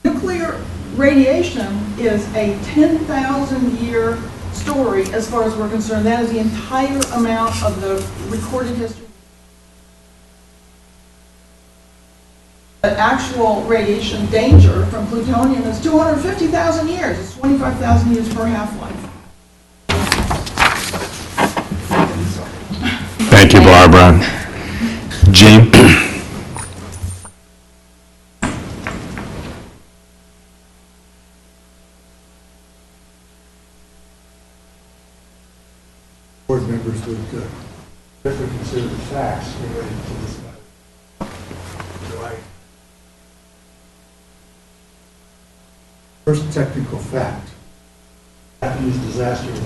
Nuclear radiation is a 10,000-year story as far as we're concerned. That is the entire amount of the recorded history. The actual radiation danger from plutonium is 250,000 years. It's 25,000 years per half-life. Thank you, Barbara. Gene? Board members would definitely consider the facts related to this matter. So first technical fact, Japanese disaster was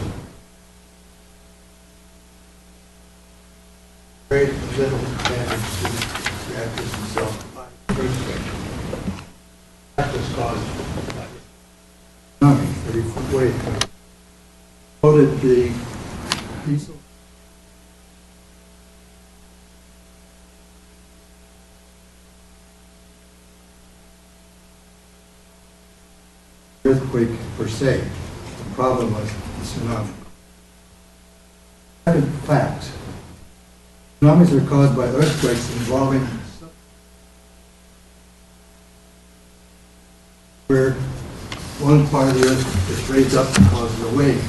very little damage to the reactors themselves by earthquake. That was caused by the tsunami 30-foot wave. Quoted the diesel earthquake per se. The problem was the tsunami. Second fact, tsunamis are caused by earthquakes involving where one part of the earth is raised up and causes a wave.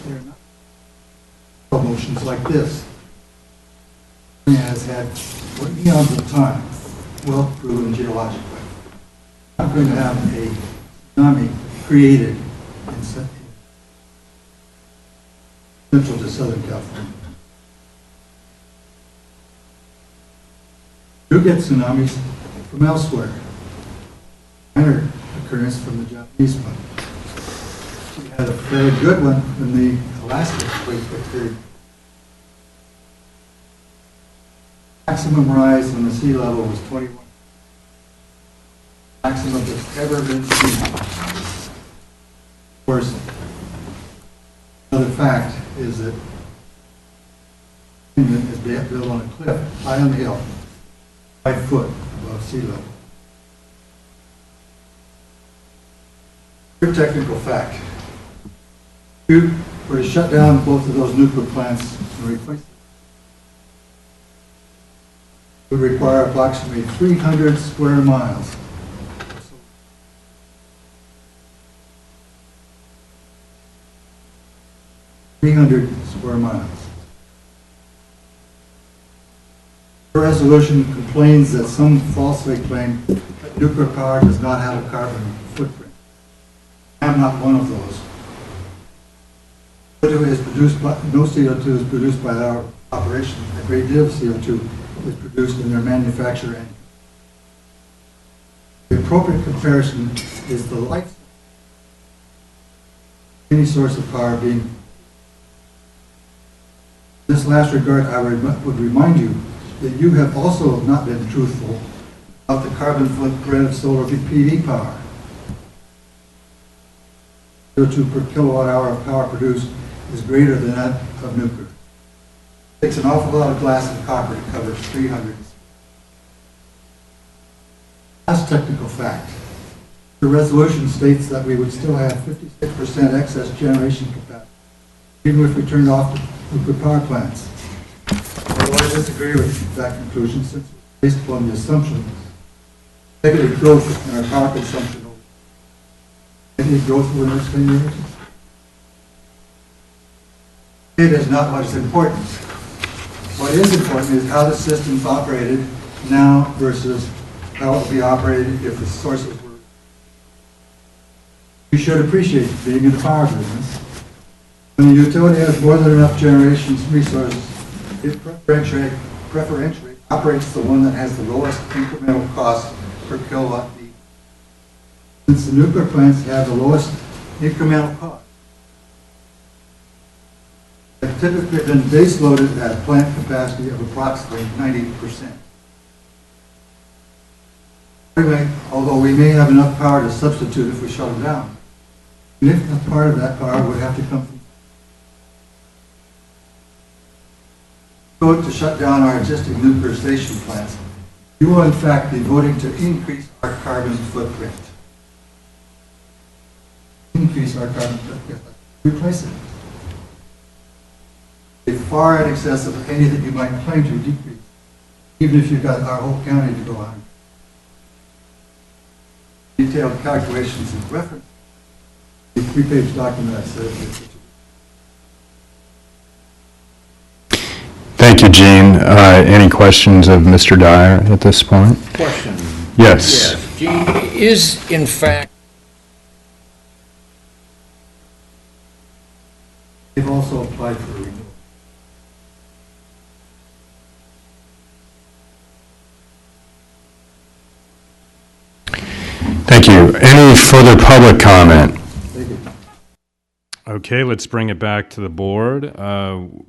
They're not motions like this. It has had for eons of time, well proven geologically. I'm going to have a tsunami created in central to Southern California. You get tsunamis from elsewhere. Minor occurrence from the Japanese one. We had a very good one when the Alaska earthquake occurred. Maximum rise in the sea level was 21. Maximum that's ever been seen. Of course, another fact is that it is built on a cliff, high on the hill, 5 foot above sea level. Very technical fact. If you were to shut down both of those nuclear plants and replace them, it would require approximately 300 square miles. 300 square miles. The resolution complains that some falsely claim that nuclear power does not have a carbon footprint. I'm not one of those. No CO2 is produced by our operation. A great deal of CO2 is produced in their manufacture. The appropriate comparison is the life of any source of power being. In this last regard, I would remind you that you have also not been truthful about the carbon footprint of solar PV power. CO2 per kilowatt hour of power produced is greater than that of nuclear. It takes an awful lot of glass and copper to cover 300. Last technical fact. The resolution states that we would still have 56% excess generation capacity, even if we turned off the nuclear power plants. Although I disagree with that conclusion, since it's based upon the assumption negative growth in our power consumption. Negative growth over the next 10 years? It is not what is important. What is important is how the system's operated now versus how it will be operated if the sources were. You should appreciate being in the power business. When the utility has more than enough generation resources, it preferentially operates the one that has the lowest incremental cost per kilowatt peak. Since the nuclear plants have the lowest incremental cost, have typically been base loaded at a plant capacity of approximately 90%. Anyway, although we may have enough power to substitute if we shut them down, a significant part of that power would have to come from vote to shut down our existing nuclear station plants. You will in fact be voting to increase our carbon footprint. Increase our carbon footprint. Replace it. It's far in excess of any that you might claim to decrease, even if you've got our whole county to go on. Detailed calculations and reference. The 3-page document I said. Thank you, Gene. Any questions of Mr. Dyer at this point? Question. Yes. Gene, is in fact They've also applied for a renewal. Thank you. Any further public comment? Thank you. Okay, let's bring it back to the board.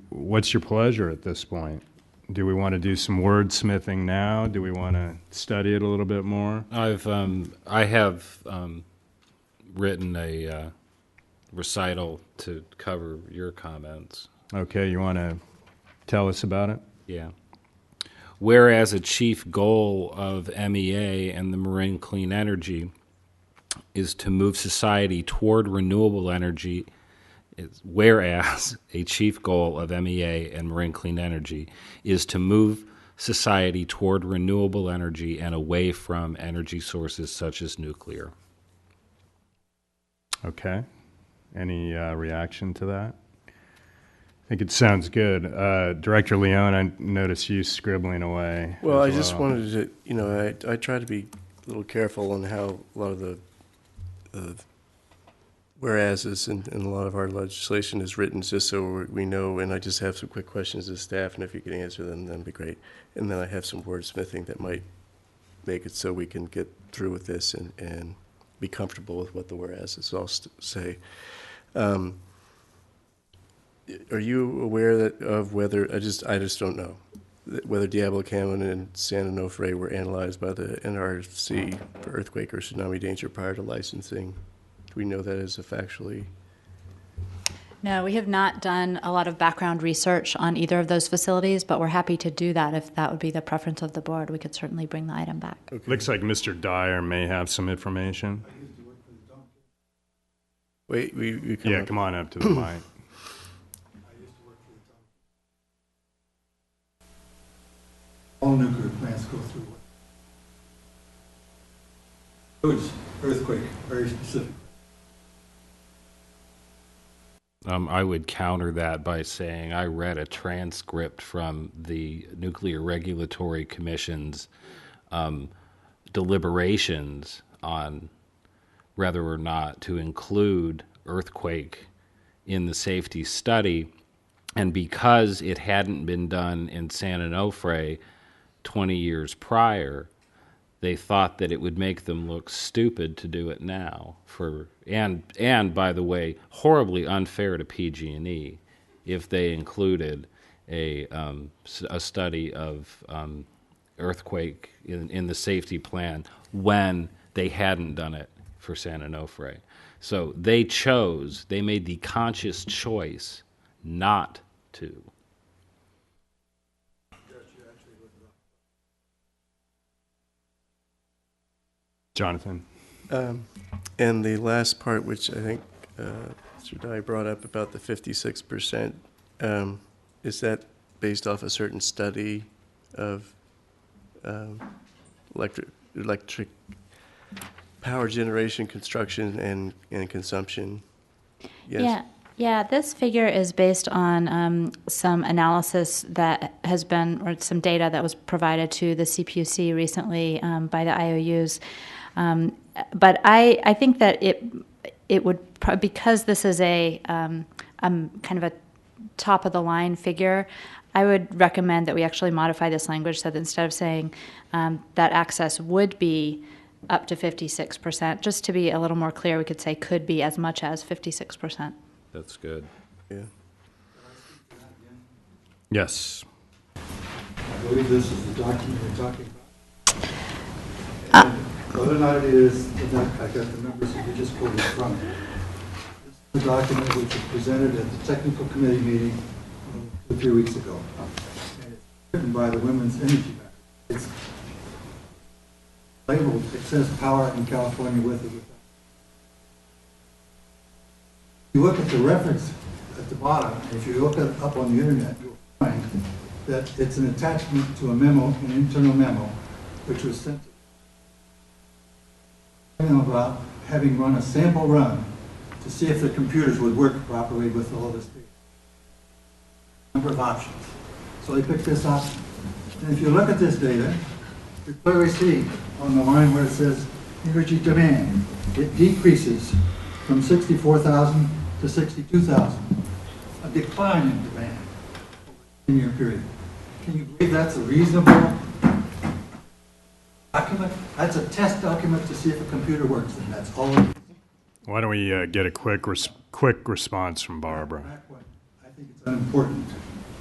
What's your pleasure at this point? Do we want to do some wordsmithing now? Do we want to study it a little bit more? I have written a recital to cover your comments. Okay, you want to tell us about it? Yeah. Whereas a chief goal of MEA and the Marine Clean Energy is to move society toward renewable energy, whereas a chief goal of MEA and Marine Clean Energy is to move society toward renewable energy and away from energy sources such as nuclear. Okay. Any reaction to that? I think it sounds good. Director Leone, I notice you scribbling away. Well, I just wanted to, I try to be a little careful on how a lot of the whereases in a lot of our legislation is written, just so we know, and I just have some quick questions to staff, and if you can answer them, that'd be great. And then I have some wordsmithing that might make it so we can get through with this and be comfortable with what the whereases all say. Are you aware of whether, I just don't know, whether Diablo Canyon and San Onofre were analyzed by the NRC for earthquake or tsunami danger prior to licensing. Do we know that as a factually? No, we have not done a lot of background research on either of those facilities, but we're happy to do that if that would be the preference of the board. We could certainly bring the item back. Okay. Looks like Mr. Dyer may have some information. Wait, we Yeah, come on up to the mic. I used to work for the all nuclear plants go through huge earthquake, very specific. I would counter that by saying I read a transcript from the Nuclear Regulatory Commission's deliberations on whether or not to include earthquake in the safety study. And because it hadn't been done in San Onofre 20 years prior, they thought that it would make them look stupid to do it now. And by the way, horribly unfair to PG&E if they included a study of earthquake in the safety plan when they hadn't done it for San Onofre. So they made the conscious choice not to. Jonathan. And the last part, which I think Mr. Dye brought up about the 56%, is that based off a certain study of electric power generation, construction, and consumption? Yes. Yeah, this figure is based on some analysis that has been, or some data that was provided to the CPUC recently by the IOUs. But I think that it would, because this is a kind of a top of the line figure, I would recommend that we actually modify this language so that instead of saying that access would be up to 56%, just to be a little more clear, we could say could be as much as 56%. That's good. Yeah. Yes. I believe this is the document we're talking about. And whether or not it is, I got the numbers that you just quoted from. This is the document which was presented at the technical committee meeting 2 or 3 weeks ago. And it's written by the Women's Energy Bank. It's labeled, it says power in California with or without. If you look at the reference at the bottom, and if you look it up on the internet, you'll find that it's an attachment to a memo, an internal memo, which was sent about having run a sample run to see if the computers would work properly with all this data. Number of options. So they picked this option. And if you look at this data, you clearly see on the line where it says energy demand, it decreases from 64,000 to 62,000, a decline in demand in your period. Can you believe that's a reasonable document? That's a test document to see if a computer works, and that's all it is. Why don't we get a quick response from Barbara? I think it's unimportant.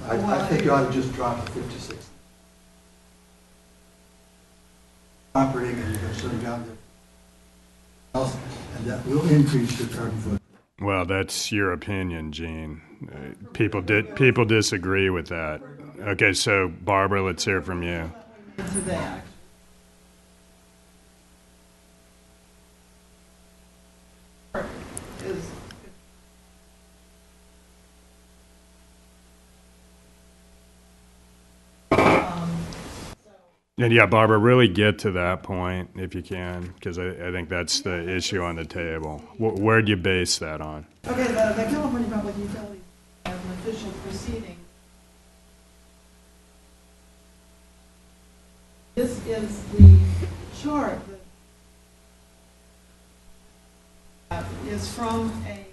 I think you ought to just drop to 56. Operating, and you're going to shut down the else, and that will increase your carbon footprint. Well, that's your opinion, Gene. People disagree with that. Okay, so Barbara, let's hear from you. Do they actually? Is And yeah, Barbara, really get to that point if you can, because I think that's the issue on the table. Where'd you base that on? okay, the California Public Utilities has an official proceeding. This is the chart that is from a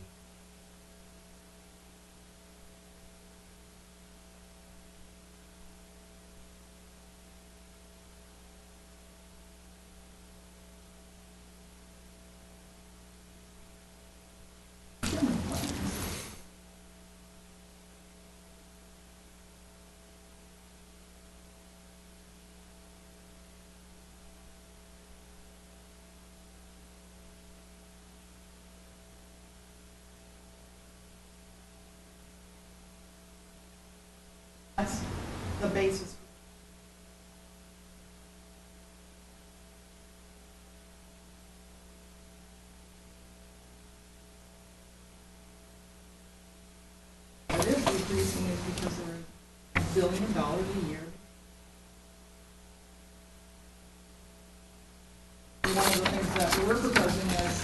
the basis. It is decreasing is because they're $1 billion a year. One of the things that we're proposing is,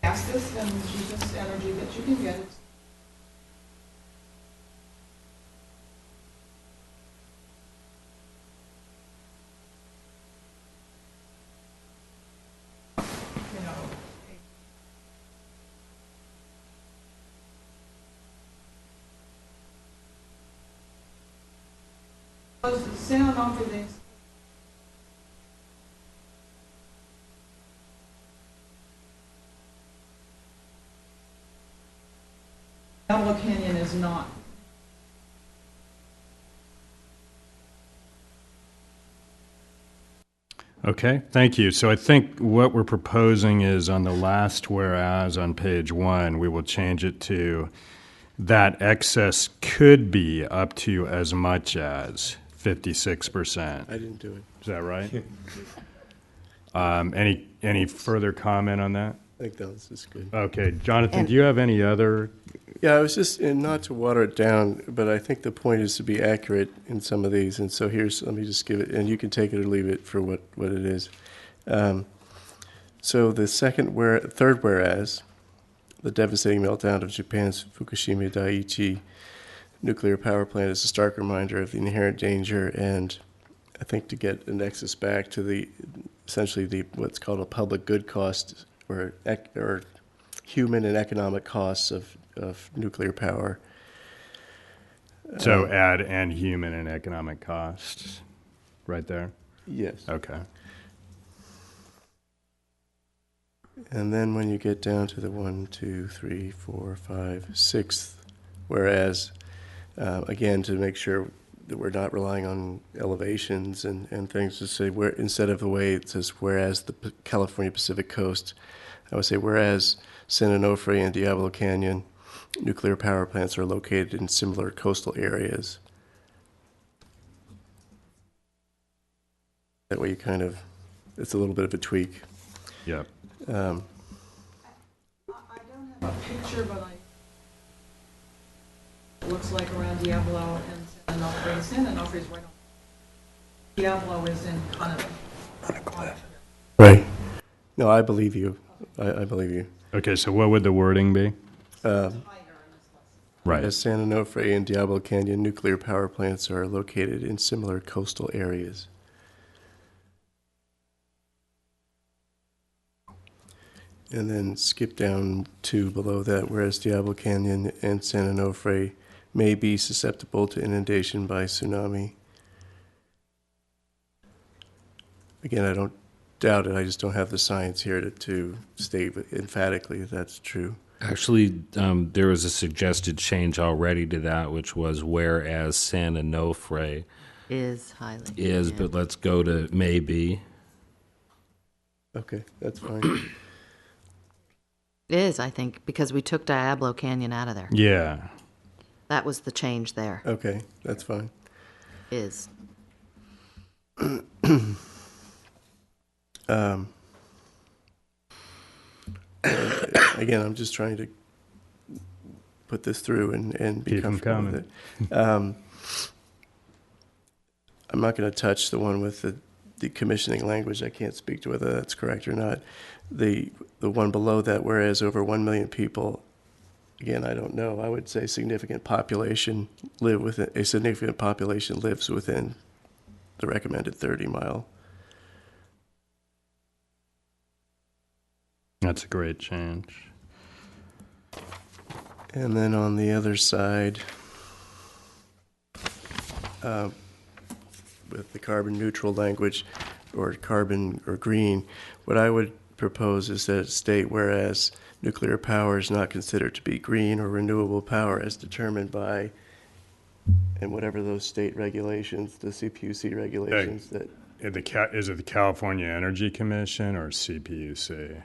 fastest and cheapest energy that you can get. San Onofre, Diablo Canyon is not. Okay, thank you. So I think what we're proposing is on the last whereas on page 1, we will change it to that excess could be up to as much as 56%. I didn't do it. Is that right? Any further comment on that? I think that was good. Okay, Jonathan, do you have any other? Yeah, I was just, and not to water it down, but I think the point is to be accurate in some of these. And so let me just give it, and you can take it or leave it for what it is. So the third whereas, the devastating meltdown of Japan's Fukushima Daiichi nuclear power plant is a stark reminder of the inherent danger, and I think to get a nexus back to essentially what's called a public good cost or human and economic costs of nuclear power. So add and human and economic costs right there? Yes. Okay. And then when you get down to the 1, 2, 3, 4, 5, 6th, whereas, again, to make sure that we're not relying on elevations and things, to say where instead of the way it says whereas the California Pacific Coast, I would say whereas San Onofre and Diablo Canyon nuclear power plants are located in similar coastal areas. That way it's a little bit of a tweak. Yep. I don't have a picture, but it looks like around Diablo and San Onofre. San Onofre is right on. Diablo is in kind of On a cliff. Right. No, I believe you. I believe you. Okay, so what would the wording be? Right. As San Onofre and Diablo Canyon nuclear power plants are located in similar coastal areas. And then skip down to below that, whereas Diablo Canyon and San Onofre may be susceptible to inundation by tsunami. Again, I don't doubt it. I just don't have the science here to state emphatically that that's true. Actually, there was a suggested change already to that, which was whereas San Onofre Is highly. is, yeah. but let's go to maybe. Okay, that's fine. It is, I think, because we took Diablo Canyon out of there. Yeah. That was the change there. Okay, that's fine. Is. Again, I'm just trying to put this through and be Keep 'em comfortable with it. I'm not going to touch the one with the commissioning language. I can't speak to whether that's correct or not. The one below that, whereas over 1 million people, again, I don't know. I would say a significant population lives within the recommended 30-mile. That's a great change. And then on the other side, with the carbon neutral language or carbon or green, what I would propose is that it state whereas nuclear power is not considered to be green or renewable power as determined by, and whatever those state regulations, the CPUC regulations that. Is it the California Energy Commission or CPUC?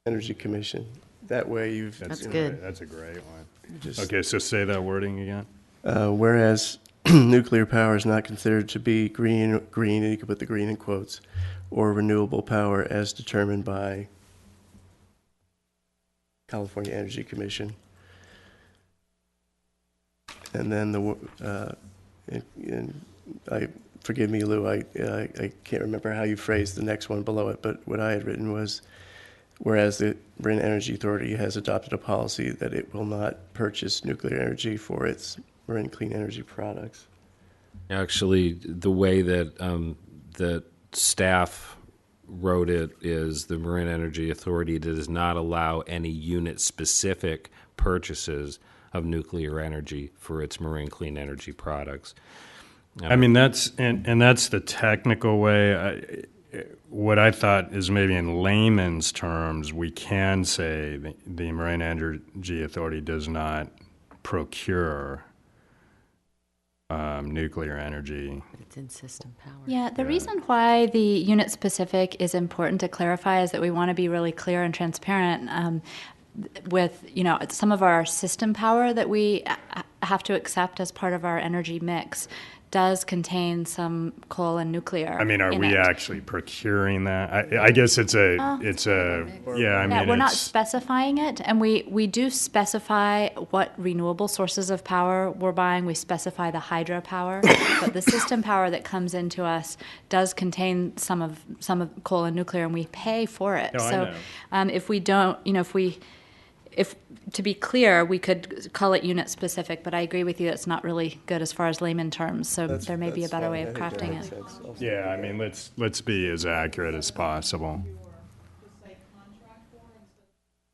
Energy Commission. That way That's good. That's a great one. just, Okay, so say that wording again. whereas nuclear power is not considered to be green, and you can put the green in quotes, or renewable power as determined by California Energy Commission. And then forgive me, Lou, I can't remember how you phrased the next one below it, but what I had written was, whereas the Marin Energy Authority has adopted a policy that it will not purchase nuclear energy for its marine clean energy products. Actually, the way that that staff wrote it is the Marin Energy Authority does not allow any unit-specific purchases of nuclear energy for its marine clean energy products. I mean, that's the technical way. What I thought is maybe in layman's terms, we can say the Marine Energy Authority does not procure nuclear energy. It's in system power. Yeah, the reason why the unit specific is important to clarify is that we want to be really clear and transparent with, some of our system power that we have to accept as part of our energy mix does contain some coal and nuclear. I mean, are we actually procuring that? I guess it's a yeah. I mean, we're not specifying it, and we do specify what renewable sources of power we're buying. We specify the hydropower, but the system power that comes into us does contain some of coal and nuclear, and we pay for it. No, so, I know. if we don't, if to be clear, we could call it unit specific, but I agree with you, it's not really good as far as layman terms, so there may be a better way of crafting it. Yeah, I mean, let's be as accurate as possible.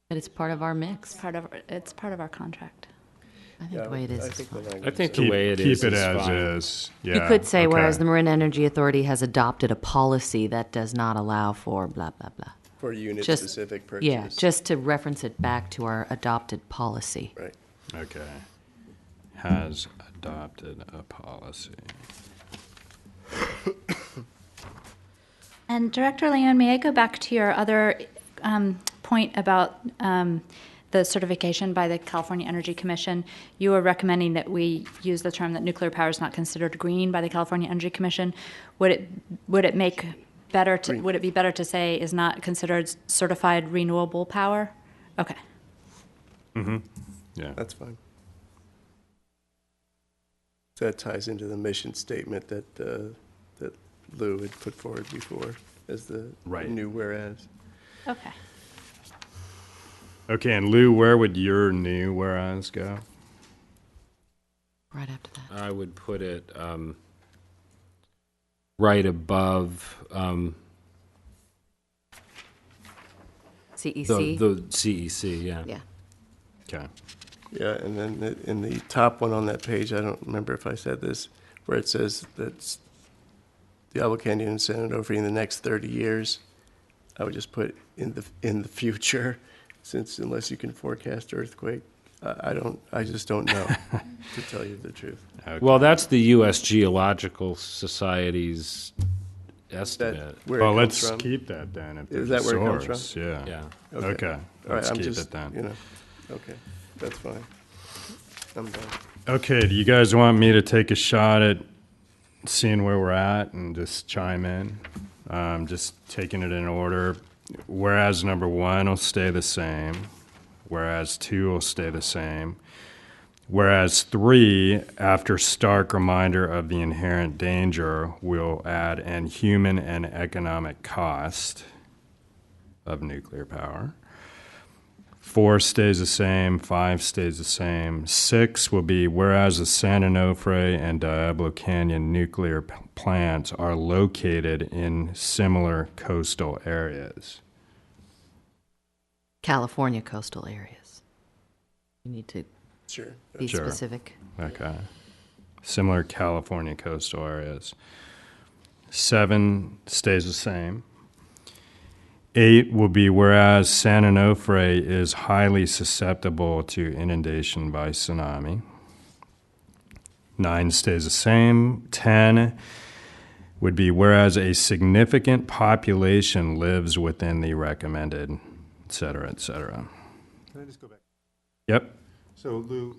But it's part of our mix. It's part of our contract. I think the way it is fine. I think the way it is keep it as fine. is. Yeah, You could say, okay. whereas the Marin Energy Authority has adopted a policy that does not allow for blah, blah, blah. For unit-specific purchase. Yeah, just to reference it back to our adopted policy. Right. Okay. Has adopted a policy. And Director Leon, may I go back to your other point about the certification by the California Energy Commission? You were recommending that we use the term that nuclear power is not considered green by the California Energy Commission. Would it be better to say is not considered certified renewable power? Okay. Mm-hmm. Yeah. That's fine. So that ties into the mission statement that that Lou had put forward before as the new whereas. Okay. Okay, and Lou, where would your new whereas go? Right after that. I would put it right above CEC? the CEC, yeah. Yeah. Okay. Yeah, and then in the top one on that page, I don't remember if I said this, where it says that Diablo Canyon and San Onofre in the next 30 years, I would just put in the future, since unless you can forecast earthquake, I just don't know, to tell you the truth. Okay. Well, that's the U.S. Geological Society's estimate. Where Well, it comes let's from. keep that then. If Is there's that a where it comes source. from? Yeah. Yeah. Okay. All right, Let's I'm keep just, it then. Okay, that's fine. I'm done. Okay, do you guys want me to take a shot at seeing where we're at and just chime in? Just taking it in order. Whereas number 1 will stay the same. Whereas 2 will stay the same. Whereas 3, after stark reminder of the inherent danger, will add an human and economic cost of nuclear power. 4 stays the same, 5 stays the same. 6 will be, whereas the San Onofre and Diablo Canyon nuclear plants are located in similar coastal areas. California coastal areas. You need to Sure. be Sure. specific. Okay. Similar California coastal areas. 7 stays the same. 8 will be, whereas San Onofre is highly susceptible to inundation by tsunami. 9 stays the same. 10 would be, whereas a significant population lives within the recommended, et cetera, et cetera. Can I just go back? Yep. So Lou,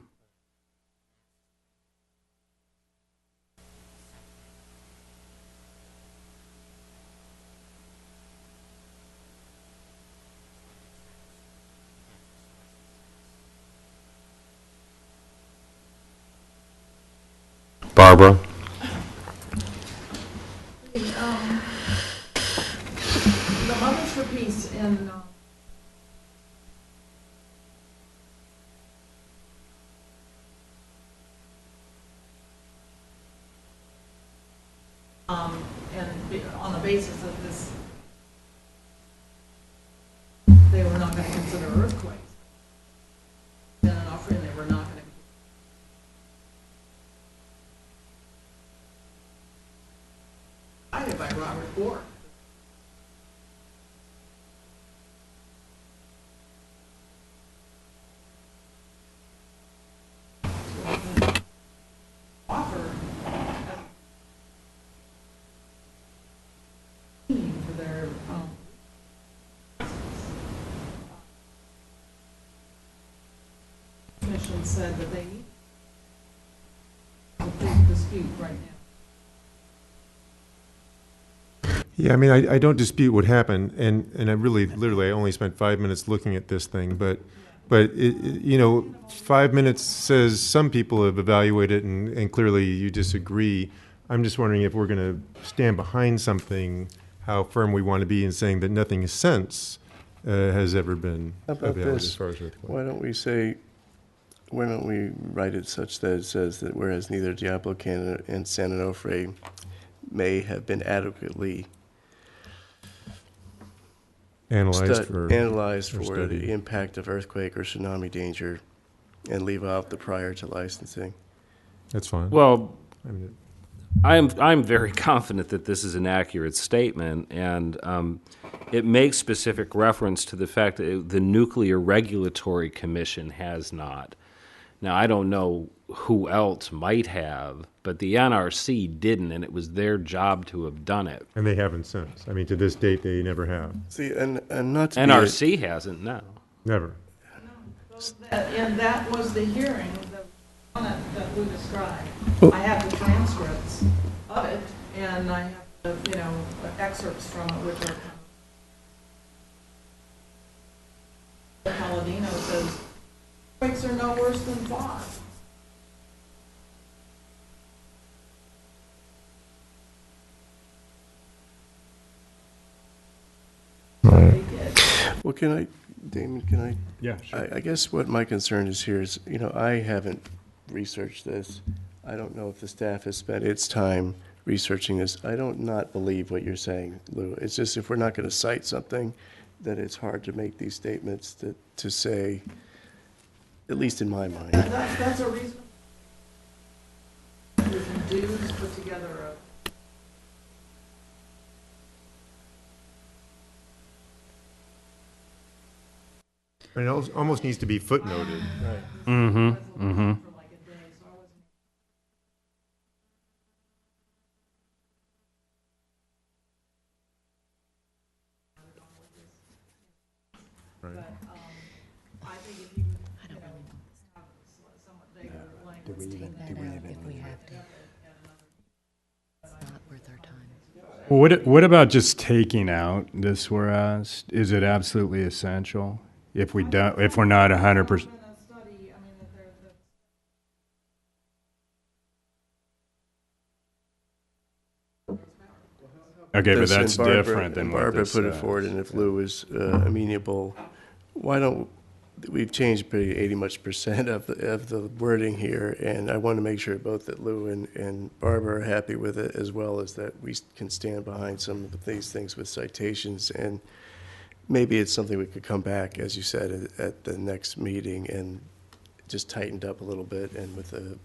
Barbara? The Mothers for Peace in on the basis of this, they were not going to consider earthquakes. Then an offering they were not going to. Guided by Robert Bork. Offer for their commission said that they need a big dispute right now. yeah, I mean, I don't dispute what happened, and I really, literally, I only spent 5 minutes looking at this thing, but you know, 5 minutes says some people have evaluated it, and clearly you disagree. I'm just wondering if we're going to stand behind something, how firm we want to be in saying that nothing since has ever been How about evaluated this? as far as earthquake. Why don't we write it such that it says that whereas neither Diablo Canyon and San Onofre may have been adequately Analyzed for studied. the impact of earthquake or tsunami danger, and leave out the prior to licensing. That's fine. Well, I mean, I'm very confident that this is an accurate statement, and it makes specific reference to the fact that the Nuclear Regulatory Commission has not. Now, I don't know who else might have, but the NRC didn't, and it was their job to have done it. and they haven't since. I mean, to this date, they never have. See, and not to NRC hasn't, no. Never. And that was the hearing that Lou described. I have the transcripts of it, and I have the, excerpts from it, which are Palladino says, quakes are no worse than thought. They did. Well, Damon, Yeah, sure. I guess what my concern is here is, I haven't researched this. I don't know if the staff has spent its time researching this. I don't not believe what you're saying, Lou. It's just if we're not going to cite something, that it's hard to make these statements to say, at least in my mind. That's a reason. We can dues put together I mean, it almost needs to be footnoted. Mm-hmm. Right. I think if you, have somewhat vague language. Do we even If we have to. It's not worth our time. Well, what about just taking out this whereas? Is it absolutely essential? If we don't, if we're not 100%. Okay, but This, and that's Barbara- different than and what Barbara this put it says. forward, and if Lou is amenable, why don't, we've changed pretty 80% of the wording here, and I want to make sure both that Lou and Barbara are happy with it, as well as that we can stand behind some of these things with citations, and maybe it's something we could come back, as you said, at the next meeting and just tightened up a little bit and with the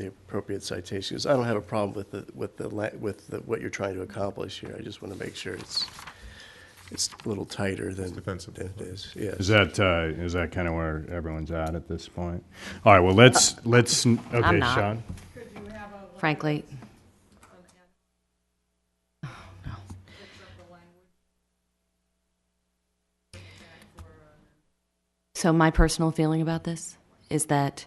appropriate citations. I don't have a problem with what you're trying to accomplish here. I just want to make sure it's a little tighter than defensible. it is. Yes. Is that kind of where everyone's at this point? All right. Well, let's. Okay, not. Sean. Frankly, so my personal feeling about this is that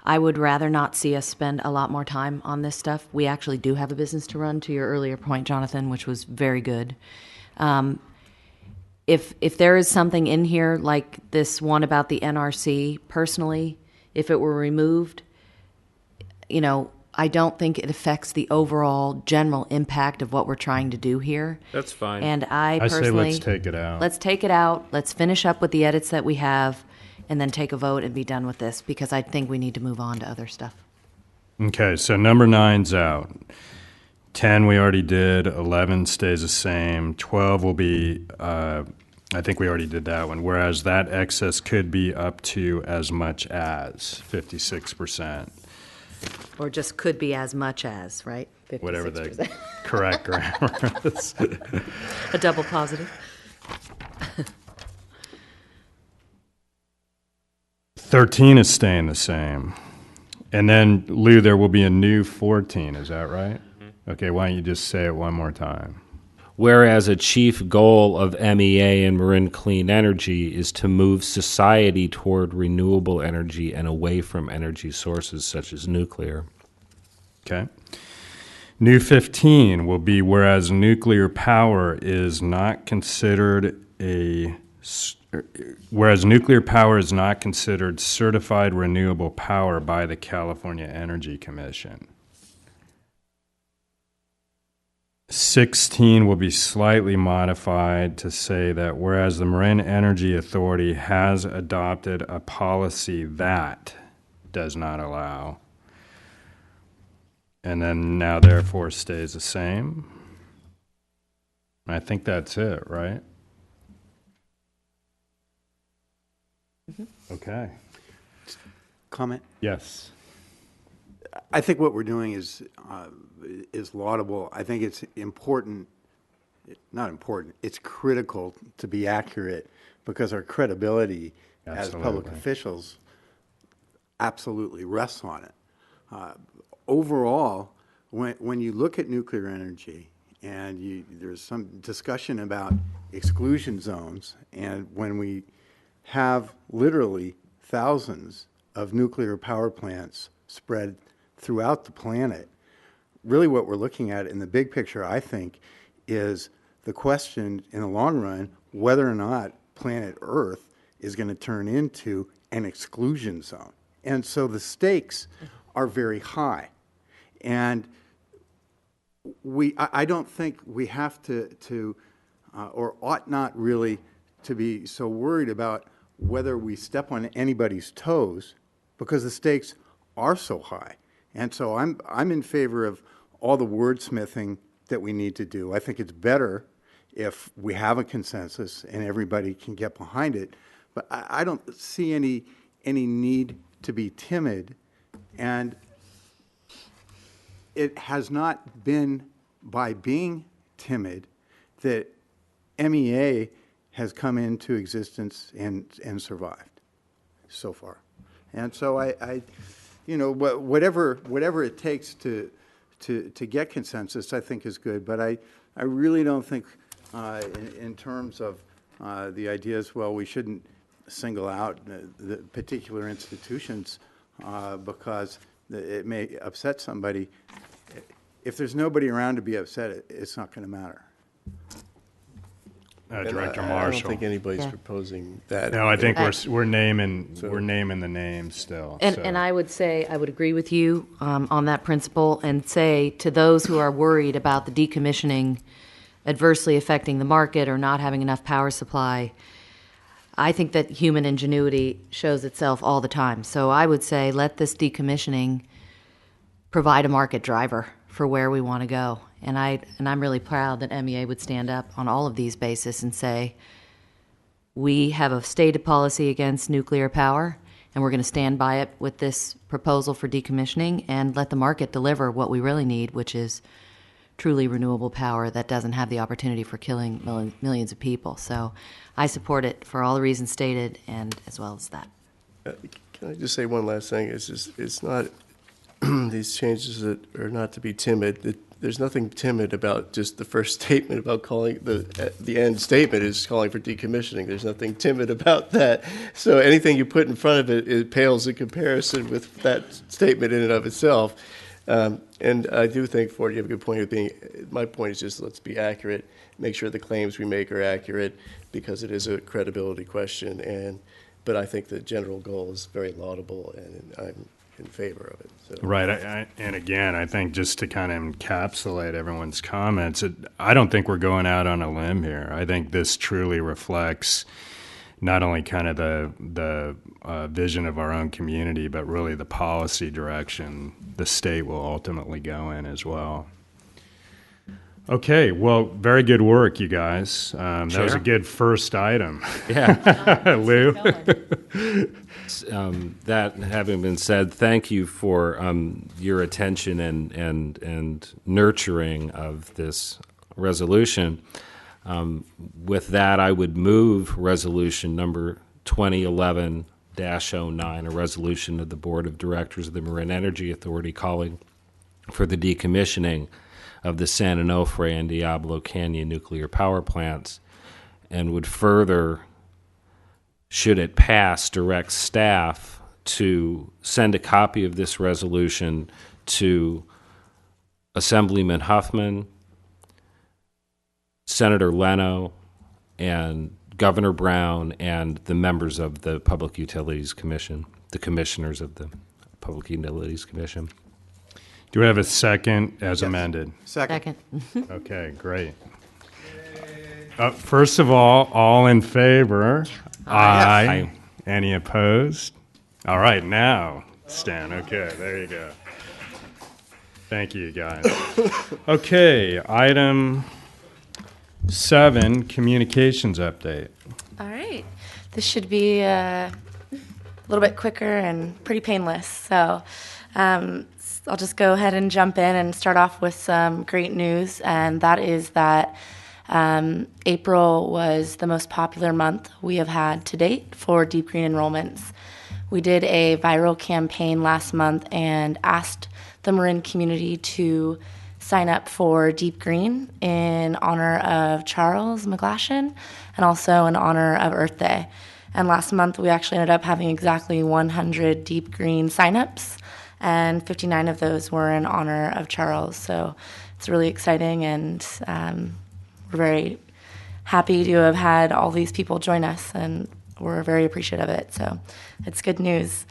I would rather not see us spend a lot more time on this stuff. We actually do have a business to run, to your earlier point, Jonathan, which was very good. If there is something in here like this one about the NRC, personally, if it were removed, I don't think it affects the overall general impact of what we're trying to do here. That's fine. And I I say personally... let's take it out. Let's take it out, let's finish up with the edits that we have, and then take a vote and be done with this, because I think we need to move on to other stuff. Okay, so number 9's out. 10 we already did. 11 stays the same. 12 will be, I think we already did that one, whereas that excess could be up to as much as 56%. Or just could be as much as, right? 56%. Whatever the correct grammar is. A double positive. 13 is staying the same. And then, Lou, there will be a new 14, is that right? Okay, why don't you just say it one more time? Whereas a chief goal of MEA and Marin Clean Energy is to move society toward renewable energy and away from energy sources such as nuclear. Okay. New 15 will be whereas nuclear power is not considered certified renewable power by the California Energy Commission. 16 will be slightly modified to say that whereas the Marin Energy Authority has adopted a policy that does not allow, and then now therefore stays the same. I think that's it, right? Okay. Comment? Yes. I think what we're doing is laudable. I think it's important, not important, it's critical to be accurate, because our credibility as public officials absolutely rests on it. Overall, when you look at nuclear energy, and there's some discussion about exclusion zones, and when we have literally thousands of nuclear power plants spread throughout the planet, really what we're looking at in the big picture, I think, is the question in the long run whether or not planet Earth is going to turn into an exclusion zone. And so the stakes are very high. And I don't think we have to or ought not really to be so worried about whether we step on anybody's toes, because the stakes are so high. And so I'm in favor of all the wordsmithing that we need to do. I think it's better if we have a consensus and everybody can get behind it. But I don't see any need to be timid. And it has not been by being timid that MEA has come into existence and survived so far. And so whatever it takes to get consensus, I think is good. But I really don't think in terms of the ideas, well, we shouldn't single out the particular institutions because it may upset somebody. If there's nobody around to be upset, it's not going to matter. Director I Marshall. don't think anybody's proposing that. No, I think we're naming the names still. And I would say, I would agree with you on that principle, and say to those who are worried about the decommissioning adversely affecting the market or not having enough power supply, I think that human ingenuity shows itself all the time. So I would say let this decommissioning provide a market driver for where we want to go. And I'm really proud that MEA would stand up on all of these bases and say, we have a stated policy against nuclear power, and we're going to stand by it with this proposal for decommissioning, and let the market deliver what we really need, which is truly renewable power that doesn't have the opportunity for killing millions of people. So I support it for all the reasons stated, and as well as that. Can I just say one last thing? It's not these changes that are not to be timid. there's nothing timid about just the first statement about calling, the end statement is calling for decommissioning. There's nothing timid about that. So anything you put in front of it, it pales in comparison with that statement in and of itself. And I do think, Ford, you have a good point of being, my point is just let's be accurate, make sure the claims we make are accurate, because it is a credibility question. But I think the general goal is very laudable, and I'm in favor of it. So. Right, and again, I think just to kind of encapsulate everyone's comments, I don't think we're going out on a limb here. I think this truly reflects not only kind of the vision of our own community, but really the policy direction the state will ultimately go in as well. Okay, well, very good work, you guys. That was a good first item. Yeah. Lou? That having been said, thank you for your attention and nurturing of this resolution. With that, I would move resolution number 2011-09, a resolution of the Board of Directors of the Marin Energy Authority calling for the decommissioning of the San Onofre and Diablo Canyon nuclear power plants, and would further, should it pass, direct staff to send a copy of this resolution to Assemblyman Huffman, Senator Leno, and Governor Brown, and the members of the Public Utilities Commission, the commissioners of the Public Utilities Commission. Do we have a second as amended? Second. Okay, great. First of all in favor? Aye. Any opposed? All right, now, Stan. Okay, there you go. Thank you, guys. Okay, item 7, communications update. All right. This should be a little bit quicker and pretty painless. So I'll just go ahead and jump in and start off with some great news, and that is that April was the most popular month we have had to date for Deep Green enrollments. We did a viral campaign last month and asked the Marin community to sign up for Deep Green in honor of Charles McGlashan and also in honor of Earth Day. And last month we actually ended up having exactly 100 Deep Green signups, and 59 of those were in honor of Charles. So it's really exciting, and we're very happy to have had all these people join us, and we're very appreciative of it. So it's good news.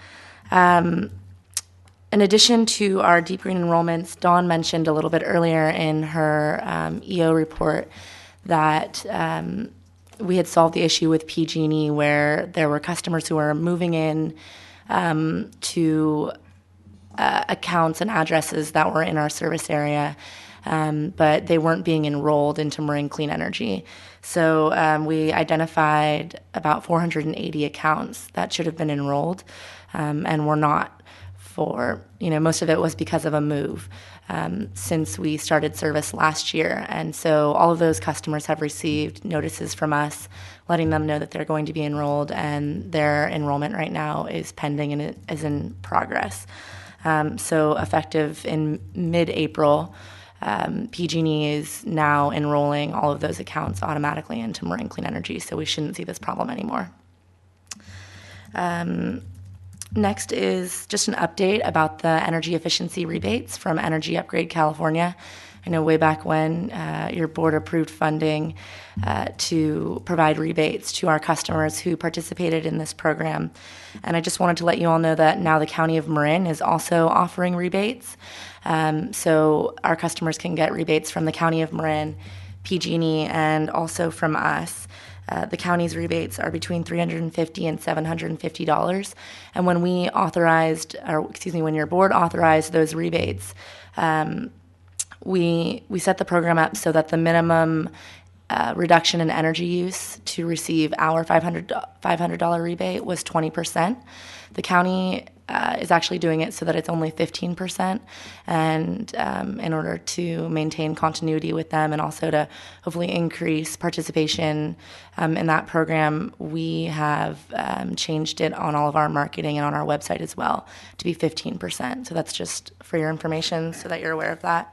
In addition to our Deep Green enrollments, Dawn mentioned a little bit earlier in her EO report that we had solved the issue with PG&E where there were customers who were moving in to accounts and addresses that were in our service area, but they weren't being enrolled into Marin Clean Energy. So we identified about 480 accounts that should have been enrolled and were not. Most of it was because of a move since we started service last year. And so all of those customers have received notices from us letting them know that they're going to be enrolled, and their enrollment right now is pending and it is in progress. So effective in mid-April, PG&E is now enrolling all of those accounts automatically into Marin Clean Energy, so we shouldn't see this problem anymore. Next is just an update about the energy efficiency rebates from Energy Upgrade California. I know way back when your board approved funding to provide rebates to our customers who participated in this program. And I just wanted to let you all know that now the County of Marin is also offering rebates. So our customers can get rebates from the County of Marin, PG&E, and also from us. The county's rebates are between $350 and $750. And when when your board authorized those rebates, we set the program up so that the minimum reduction in energy use to receive our $500 rebate was 20%. The county is actually doing it so that it's only 15%, and in order to maintain continuity with them and also to hopefully increase participation in that program, we have changed it on all of our marketing and on our website as well to be 15%. So that's just for your information so that you're aware of that.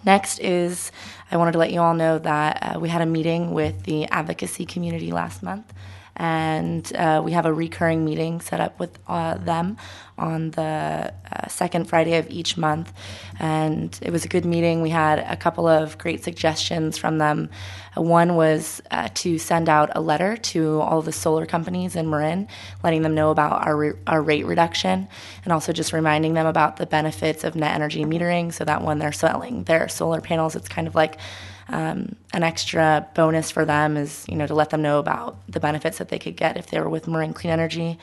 Next is, I wanted to let you all know that we had a meeting with the advocacy community last month, and we have a recurring meeting set up with them on the second Friday of each month. And it was a good meeting. We had a couple of great suggestions from them. One was to send out a letter to all the solar companies in Marin, letting them know about our rate reduction, and also just reminding them about the benefits of net energy metering, so that when they're selling their solar panels, it's kind of like an extra bonus for them, is, you know, to let them know about the benefits that they could get if they were with Marin Clean Energy.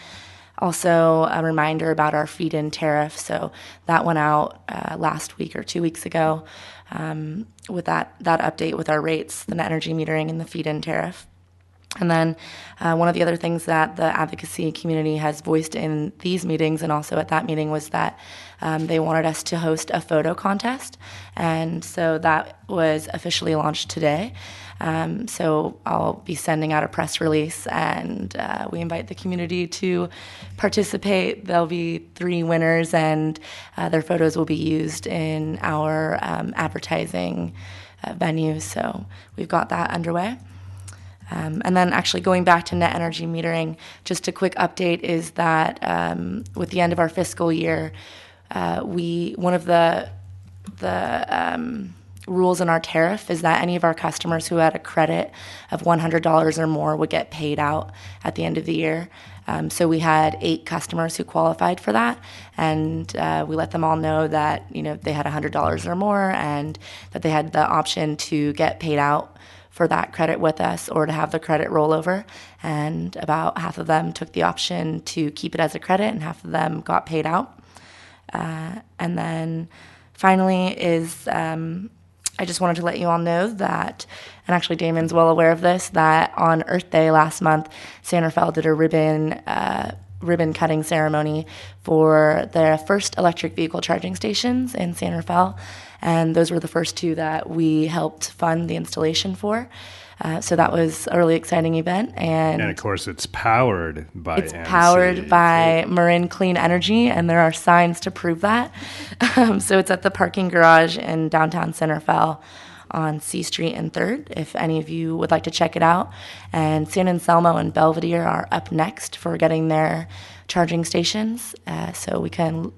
Also, a reminder about our feed-in tariff. So that went out last week or 2 weeks ago, with that update with our rates, the net energy metering, and the feed-in tariff. And then one of the other things that the advocacy community has voiced in these meetings and also at that meeting was that they wanted us to host a photo contest. And so that was officially launched today. So I'll be sending out a press release, and we invite the community to participate. There'll be 3 winners, and their photos will be used in our advertising venues. So we've got that underway. And then actually going back to net energy metering, just a quick update is that with the end of our fiscal year, one of the rules in our tariff is that any of our customers who had a credit of $100 or more would get paid out at the end of the year. So we had 8 customers who qualified for that, and we let them all know that, you know, they had $100 or more and that they had the option to get paid out for that credit with us or to have the credit rollover. And about half of them took the option to keep it as a credit, and half of them got paid out. And then finally is, I just wanted to let you all know that, and actually Damon's well aware of this, that on Earth Day last month, San Rafael did a ribbon cutting ceremony for the first electric vehicle charging stations in San Rafael. And those were the first 2 that we helped fund the installation for. So that was a really exciting event. And of course, it's powered by Marin Clean Energy, and there are signs to prove that. So it's at the parking garage in downtown San Rafael on C Street and 3rd, if any of you would like to check it out. And San Anselmo and Belvedere are up next for getting their charging stations. So we can...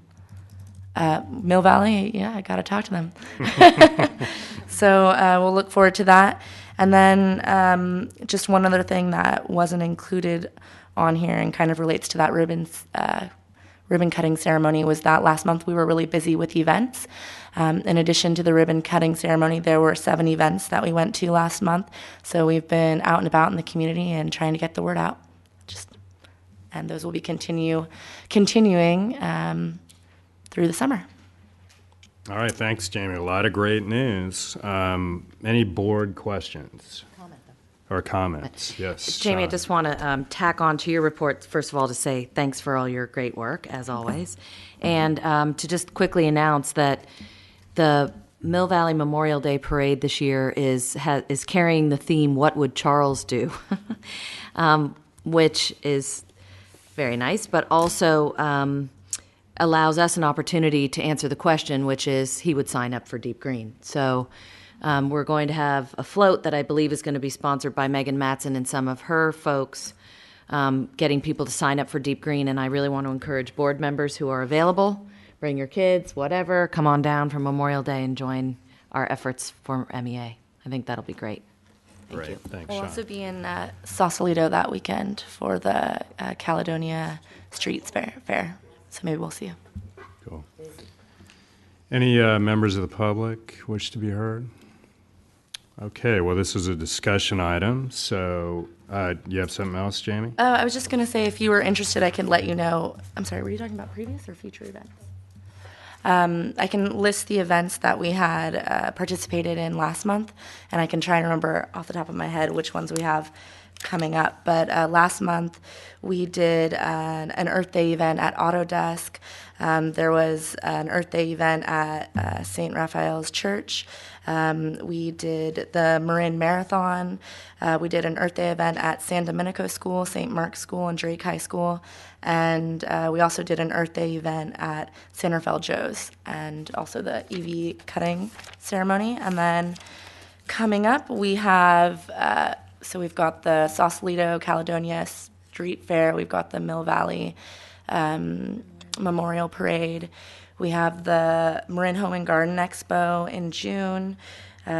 Mill Valley, yeah, I got to talk to them. So we'll look forward to that. And then just one other thing that wasn't included on here and kind of relates to that ribbon cutting ceremony was that last month we were really busy with events. In addition to the ribbon cutting ceremony, there were 7 events that we went to last month. So we've been out and about in the community and trying to get the word out. And those will be continuing through the summer. All right, thanks, Jamie. A lot of great news. Any board questions? Or comments? Yes. Jamie, I just want to tack on to your report, first of all, to say thanks for all your great work, as always, and to just quickly announce that the Mill Valley Memorial Day Parade this year is carrying the theme, What Would Charles Do? Which is very nice, but also allows us an opportunity to answer the question, which is he would sign up for Deep Green. So we're going to have a float that I believe is going to be sponsored by Megan Matson and some of her folks, getting people to sign up for Deep Green. And I really want to encourage board members who are available, bring your kids, whatever, come on down for Memorial Day and join our efforts for MEA. I think that'll be great. Thank you. Thanks, We'll Sean. also be in Sausalito that weekend for the Caledonia Streets Fair. So maybe we'll see you. Cool. Any members of the public wish to be heard? Okay, well, this is a discussion item, so you have something else, Jamie? I was just going to say, if you were interested, I can let you know. I'm sorry, were you talking about previous or future events? I can list the events that we had participated in last month, and I can try and remember off the top of my head which ones we have coming up. But last month, we did an Earth Day event at Autodesk. There was an Earth Day event at St. Raphael's Church. We did the Marin Marathon. We did an Earth Day event at San Domenico School, St. Mark's School, and Drake High School. And we also did an Earth Day event at San Rafael Joe's, and also the EV cutting ceremony. And then coming up, we have, so we've got the Sausalito, Caledonia Street Fair. We've got the Mill Valley Memorial Parade. We have the Marin Home and Garden Expo in June.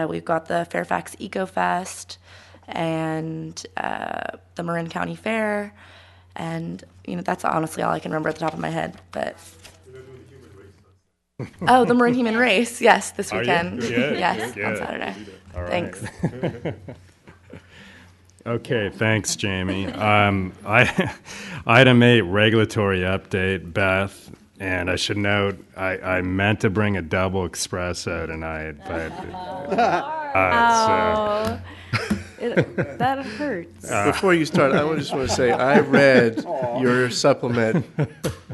We've got the Fairfax Eco Fest and the Marin County Fair. And, that's honestly all I can remember at the top of my head. But oh, the Marin Human Race. Yes, this weekend. Yes, on Saturday. All right. Thanks. Okay, thanks, Jamie. Item 8, regulatory update, Beth. And I should note, I meant to bring a double espresso tonight, but that hurts. Before you start, I just want to say, I read your supplement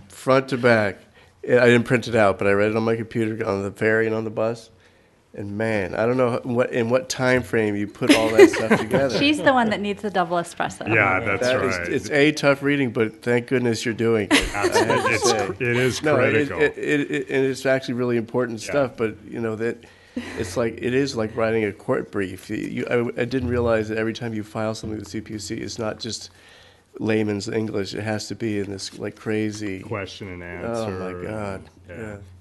front to back. I didn't print it out, but I read it on my computer on the ferry and on the bus. And man, I don't know in what time frame you put all that stuff together. She's the one that needs the double espresso. Yeah, that's right. It's tough reading, but thank goodness you're doing it. It is critical. And it's actually really important stuff. But that it is like writing a court brief. I didn't realize that every time you file something with CPUC, it's not just layman's English. It has to be in this crazy question and answer. Oh my God!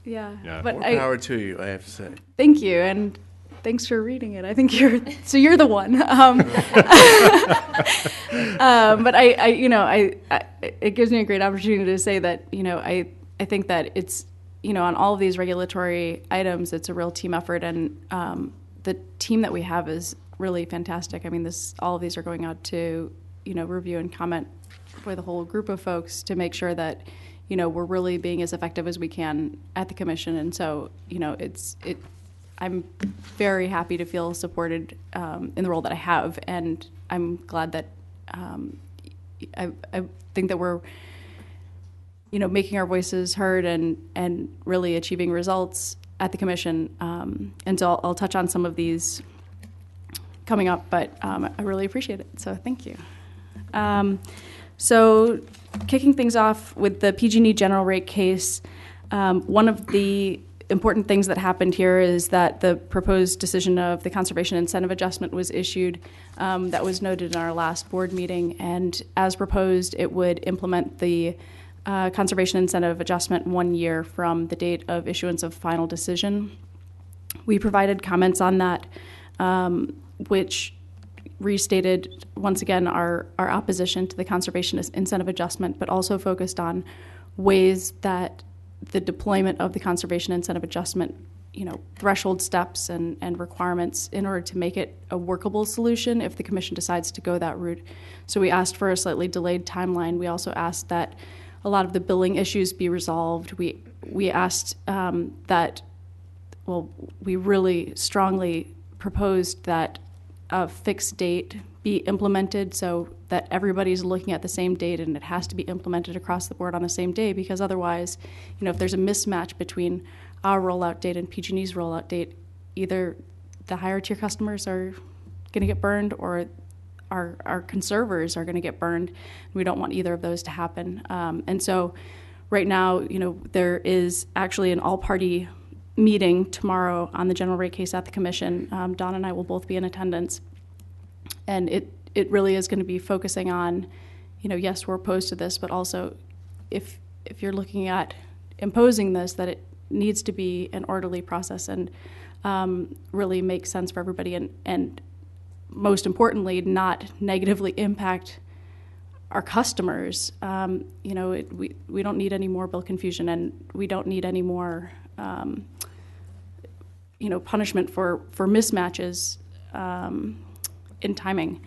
Yeah. But more power to you, I have to say. Thank you, and thanks for reading it. I think you're the one. But it gives me a great opportunity to say that I think that it's on all of these regulatory items, it's a real team effort, and the team that we have is really fantastic. I mean, all of these are going out to review and comment with a whole group of folks to make sure that we're really being as effective as we can at the commission. And so I'm very happy to feel supported in the role that I have, and I'm glad that I think that we're making our voices heard and really achieving results at the commission. And so I'll touch on some of these coming up, but I really appreciate it. So thank you. So kicking things off with the PG&E general rate case, one of the important things that happened here is that the proposed decision of the conservation incentive adjustment was issued. That was noted in our last board meeting, and as proposed, it would implement the conservation incentive adjustment 1 year from the date of issuance of final decision. We provided comments on that, which restated once again our opposition to the conservation incentive adjustment, but also focused on ways that the deployment of the conservation incentive adjustment, threshold steps and requirements in order to make it a workable solution if the commission decides to go that route. So we asked for a slightly delayed timeline. We also asked that a lot of the billing issues be resolved. We asked we really strongly proposed that a fixed date be implemented so that everybody's looking at the same date and it has to be implemented across the board on the same day, because otherwise, if there's a mismatch between our rollout date and PG&E's rollout date, either the higher tier customers are going to get burned or our conservers are going to get burned. We don't want either of those to happen. And so right now, there is actually an all-party meeting tomorrow on the general rate case at the commission. Dawn and I will both be in attendance. And it really is going to be focusing on, yes, we're opposed to this, but also if you're looking at imposing this, that it needs to be an orderly process and really make sense for everybody and most importantly, not negatively impact our customers. We don't need any more bill confusion, and we don't need any more punishment for mismatches in timing.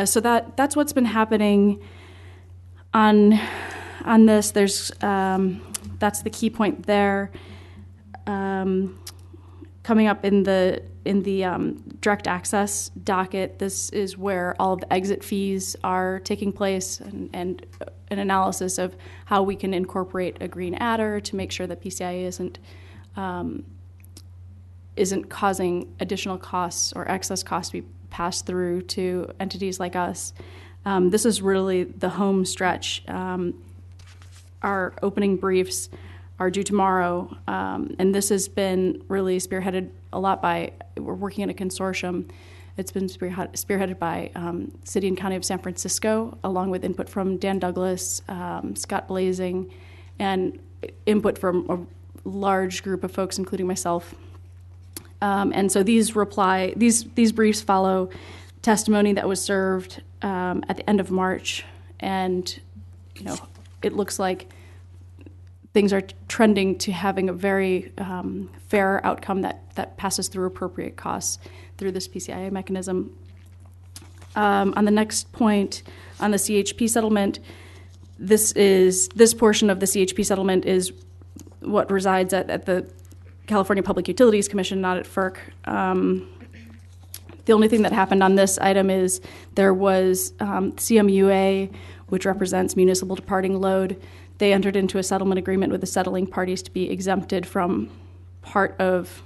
So that's what's been happening on this. There's that's the key point there. Coming up in the direct access docket, this is where all of the exit fees are taking place and an analysis of how we can incorporate a green adder to make sure that PCIA isn't isn't causing additional costs or excess costs to be passed through to entities like us. This is really the home stretch. Our opening briefs are due tomorrow, and this has been really spearheaded a lot by, we're working in a consortium. It's been spearheaded by City and County of San Francisco, along with input from Dan Douglas, Scott Blazing, and input from a large group of folks, including myself. And so these briefs follow testimony that was served at the end of March, and it looks like things are trending to having a very fair outcome that passes through appropriate costs through this PCIA mechanism. On the next point, on the CHP settlement, this portion of the CHP settlement is what resides at the California Public Utilities Commission, not at FERC. The only thing that happened on this item is there was CMUA, which represents municipal departing load. They entered into a settlement agreement with the settling parties to be exempted from part of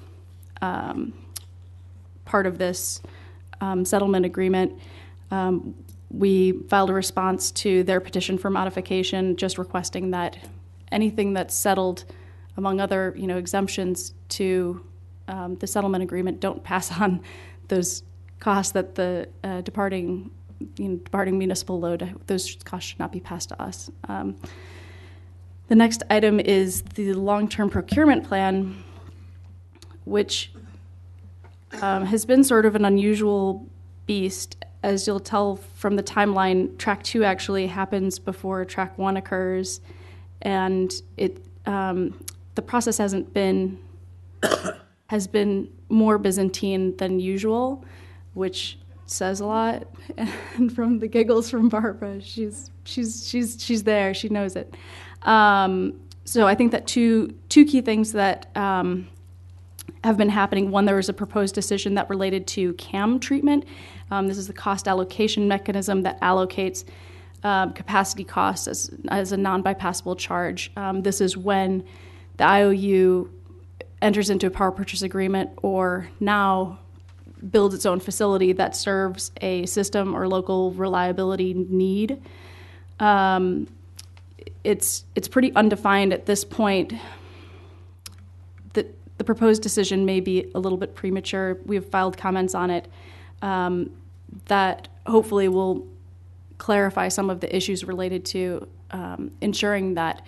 this settlement agreement. We filed a response to their petition for modification, just requesting that anything that's settled, among other exemptions to the settlement agreement, don't pass on those costs that the departing municipal load, those costs should not be passed to us. The next item is the long-term procurement plan, which has been sort of an unusual beast. As you'll tell from the timeline, Track 2 actually happens before Track 1 occurs, and the process has been more Byzantine than usual, which says a lot. And from the giggles from Barbara, she's there, she knows it. So I think that two key things that have been happening. One, there was a proposed decision that related to CAM treatment. This is the cost allocation mechanism that allocates capacity costs as a non-bypassable charge. This is when the IOU enters into a power purchase agreement or now builds its own facility that serves a system or local reliability need. It's pretty undefined at this point. The proposed decision may be a little bit premature. We have filed comments on it that hopefully will clarify some of the issues related to ensuring that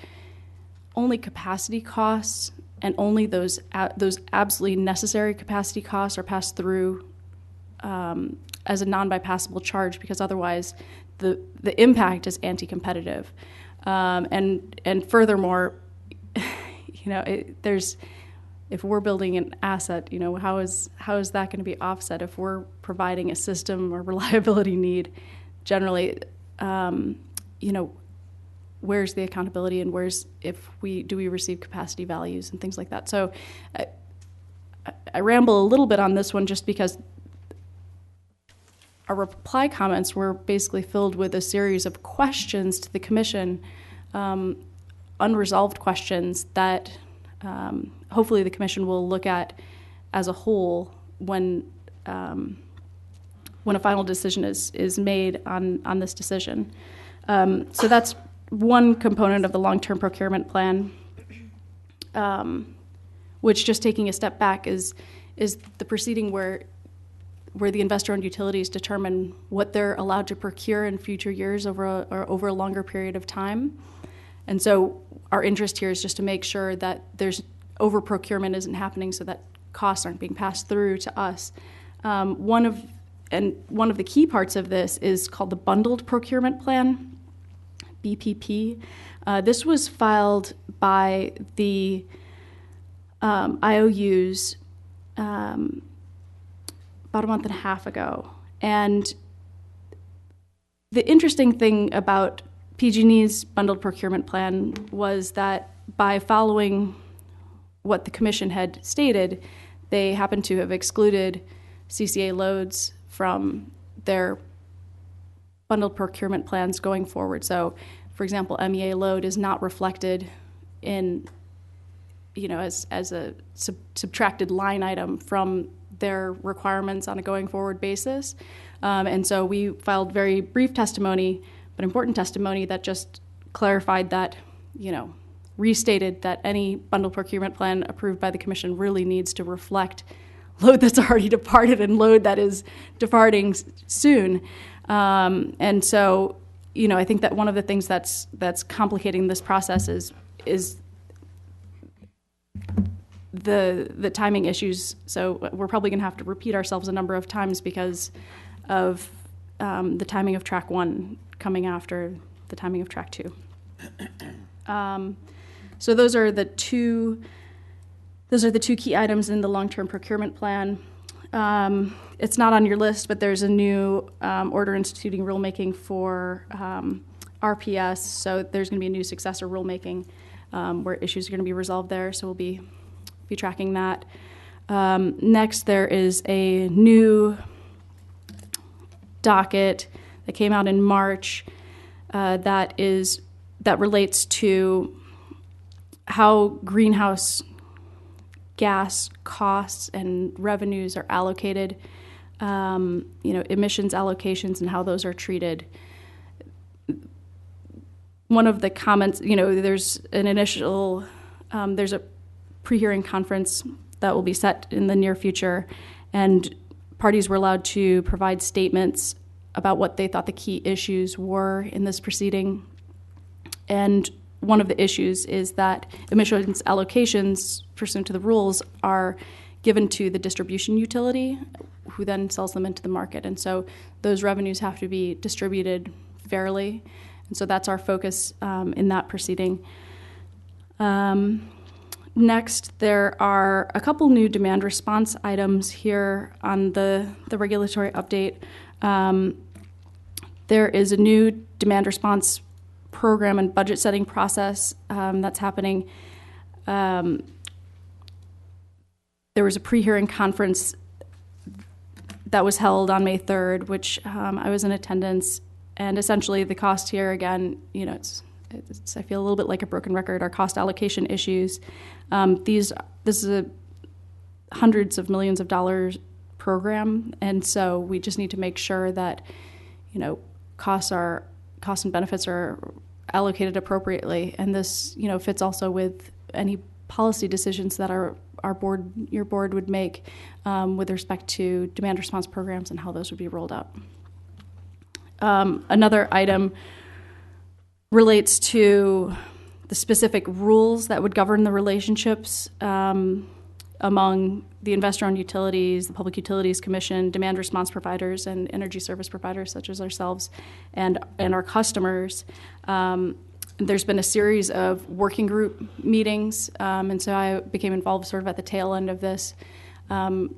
only capacity costs and only those absolutely necessary capacity costs are passed through as a non-bypassable charge, because otherwise the impact is anti-competitive. And furthermore, if we're building an asset, how is that going to be offset if we're providing a system or reliability need? Generally, where's the accountability, and do we receive capacity values and things like that? So I ramble a little bit on this one just because our reply comments were basically filled with a series of questions to the commission, unresolved questions that hopefully the commission will look at as a whole when a final decision is made on this decision. So that's one component of the long-term procurement plan, which, just taking a step back, is the proceeding where the investor-owned utilities determine what they're allowed to procure in future years over a longer period of time. And so our interest here is just to make sure that there's over-procurement isn't happening, so that costs aren't being passed through to us. One of the key parts of this is called the Bundled Procurement Plan, BPP. This was filed by the IOUs about a month and a half ago. And the interesting thing about PG&E's Bundled Procurement Plan was that by following what the commission had stated, they happened to have excluded CCA loads from their bundled procurement plans going forward. So, for example, MEA load is not reflected in as a subtracted line item from their requirements on a going forward basis. And so we filed very brief testimony, but important testimony that just clarified that, restated that any bundle procurement plan approved by the commission really needs to reflect load that's already departed and load that is departing soon. And so, I think that one of the things that's complicating this process is the timing issues. So we're probably going to have to repeat ourselves a number of times because of the timing of track 1 coming after the timing of track 2. So those are the two key items in the long-term procurement plan. It's not on your list, but there's a new order instituting rulemaking for RPS. So there's going to be a new successor rulemaking where issues are going to be resolved there. So we'll be tracking that. Next, there is a new docket that came out in March that relates to how greenhouse gas costs and revenues are allocated, emissions allocations and how those are treated. One of the comments, there's a pre-hearing conference that will be set in the near future, and parties were allowed to provide statements about what they thought the key issues were in this proceeding. And one of the issues is that emissions allocations pursuant to the rules are given to the distribution utility, who then sells them into the market. And so those revenues have to be distributed fairly. And so that's our focus in that proceeding. Next, there are a couple new demand response items here on the regulatory update. There is a new demand response program and budget setting process that's happening. There was a pre-hearing conference that was held on May 3rd, which I was in attendance, and essentially the cost here, again, I feel a little bit like a broken record, our cost allocation issues. This is a hundreds of millions of dollars program, and so we just need to make sure that, costs and benefits are allocated appropriately, and this, fits also with any policy decisions that your board would make with respect to demand response programs and how those would be rolled out. Another item relates to the specific rules that would govern the relationships among the investor-owned utilities, the Public Utilities Commission, demand response providers, and energy service providers such as ourselves and our customers. There's been a series of working group meetings, and so I became involved sort of at the tail end of this. The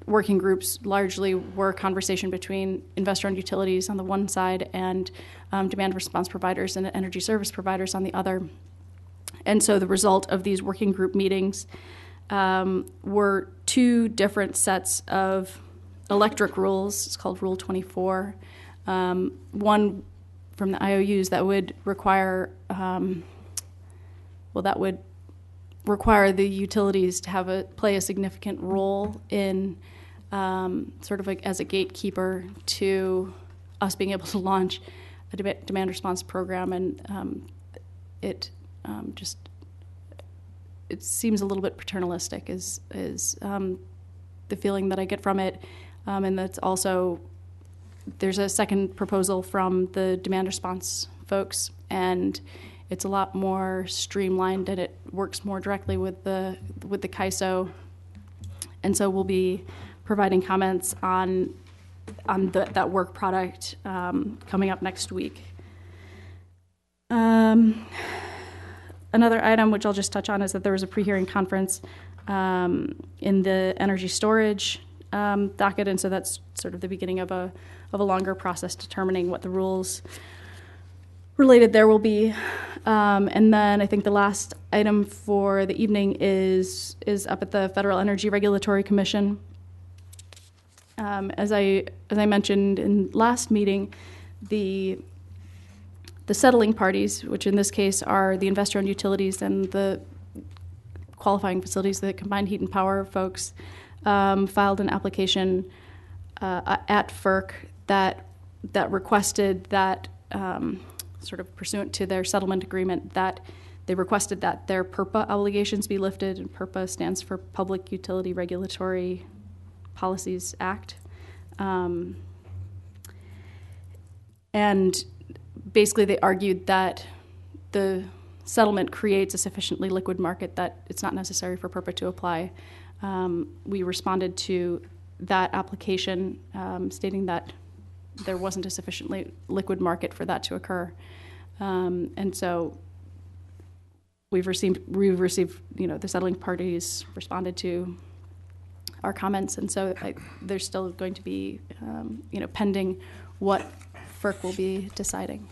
working groups largely were conversation between investor-owned utilities on the one side and demand response providers and energy service providers on the other. And so the result of these working group meetings were two different sets of electric rules. It's called Rule 24. One from the IOUs that would require the utilities to play a significant role in sort of like as a gatekeeper to us being able to launch a demand response program, and it seems a little bit paternalistic is the feeling that I get from it, and that's also there's a second proposal from the demand response folks, and it's a lot more streamlined and it works more directly with the CAISO, and so we'll be providing comments on that work product coming up next week. Another item which I'll just touch on is that there was a pre-hearing conference in the energy storage docket, and so that's sort of the beginning of a longer process determining what the rules related there will be. And then I think the last item for the evening is up at the Federal Energy Regulatory Commission. As I mentioned in last meeting, the the settling parties, which in this case are the investor-owned utilities and the qualifying facilities, the combined heat and power folks, filed an application at FERC that requested that, sort of pursuant to their settlement agreement, that they requested that their PURPA obligations be lifted, and PURPA stands for Public Utility Regulatory Policies Act. And basically they argued that the settlement creates a sufficiently liquid market that it's not necessary for PURPA to apply. We responded to that application stating that there wasn't a sufficiently liquid market for that to occur. And so we've received, the settling parties responded to our comments, and so there's still going to be, pending what FERC will be deciding.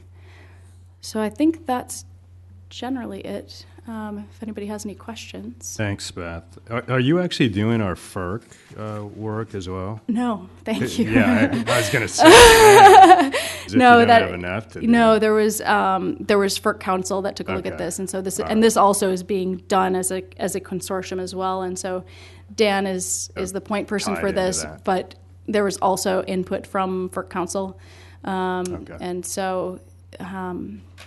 So I think that's generally it. If anybody has any questions. Thanks, Beth. Are you actually doing our FERC work as well? No, thank you. Yeah, I was going to say. Man, as if no, you don't that have enough to do. No, there was FERC Council that took a look at this, and so this also is being done as a consortium as well. And so Dan is the point person for this, but there was also input from FERC Council, and so.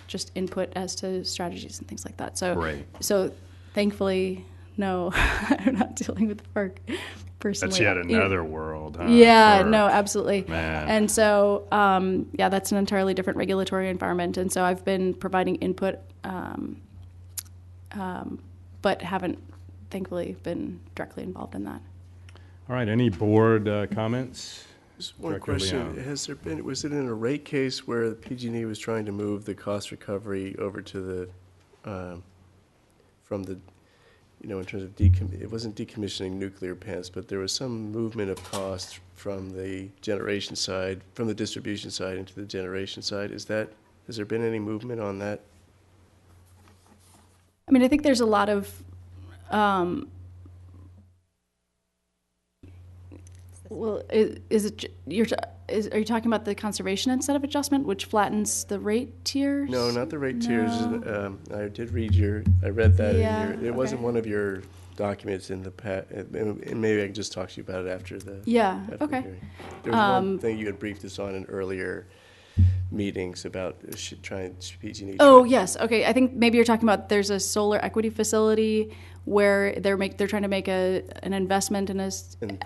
Just input as to strategies and things like that. So, Great. So thankfully, no, I'm not dealing with FERC personally. That's yet another world, huh? Yeah, FERC. no, absolutely. Man. And so, that's an entirely different regulatory environment. And so I've been providing input, but haven't, thankfully, been directly involved in that. All right, any board comments? Just one question. Was it in a rate case where the PG&E was trying to move the cost recovery over to the, from the, in terms of it wasn't decommissioning nuclear plants, but there was some movement of cost from the generation side, from the distribution side into the generation side. Has there been any movement on that? I mean, I think there's a lot of, well, are you talking about the conservation incentive adjustment, which flattens the rate tiers? No, not the rate tiers. I did read I read that in it wasn't one of your documents in the and maybe I can just talk to you about it after the hearing. There was one thing you had briefed us on in earlier meetings about trying PG&E. Oh, yes. Okay. I think maybe you're talking about there's a solar equity facility where they're trying to make an investment in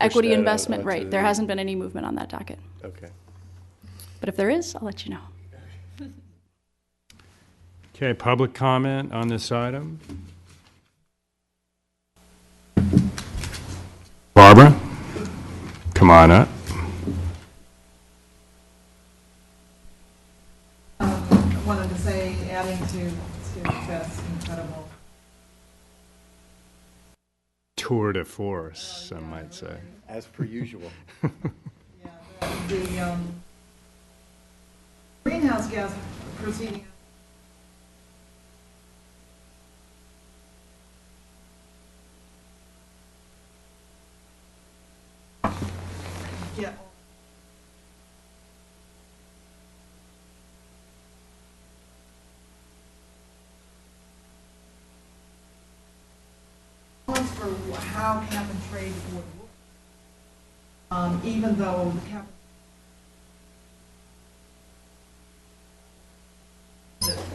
equity investment. Right. There hasn't been any movement on that docket. Okay. But if there is, I'll let you know. Okay, public comment on this item? Barbara, come on up. I wanted to say, adding to Beth's incredible Tour de force, some might say. As per usual. the greenhouse gas proceeding. Yeah. For how cap and trade would work, even though the cap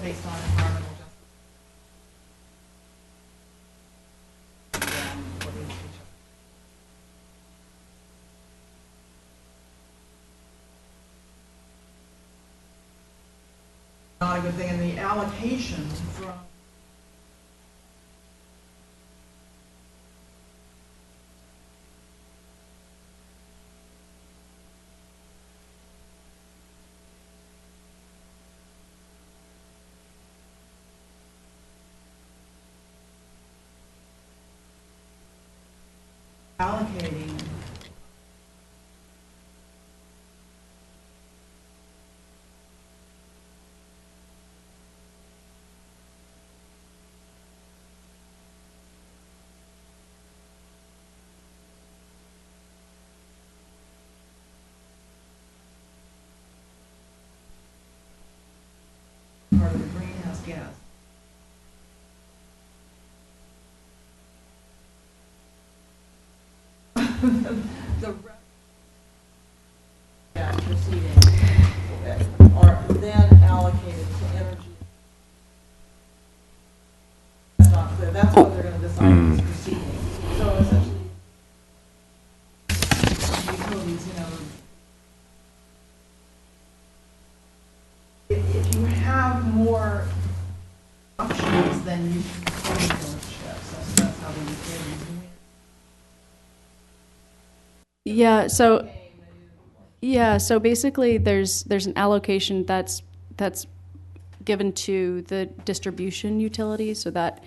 based on environmental justice. Not a good thing, and the allocation from allocating the proceeding are then allocated to energy. That's not clear. That's what they're going to decide in this proceeding. So essentially, utilities, if you have more options, then you can totally go with shifts. That's how we do it. So basically there's an allocation that's given to the distribution utility, so that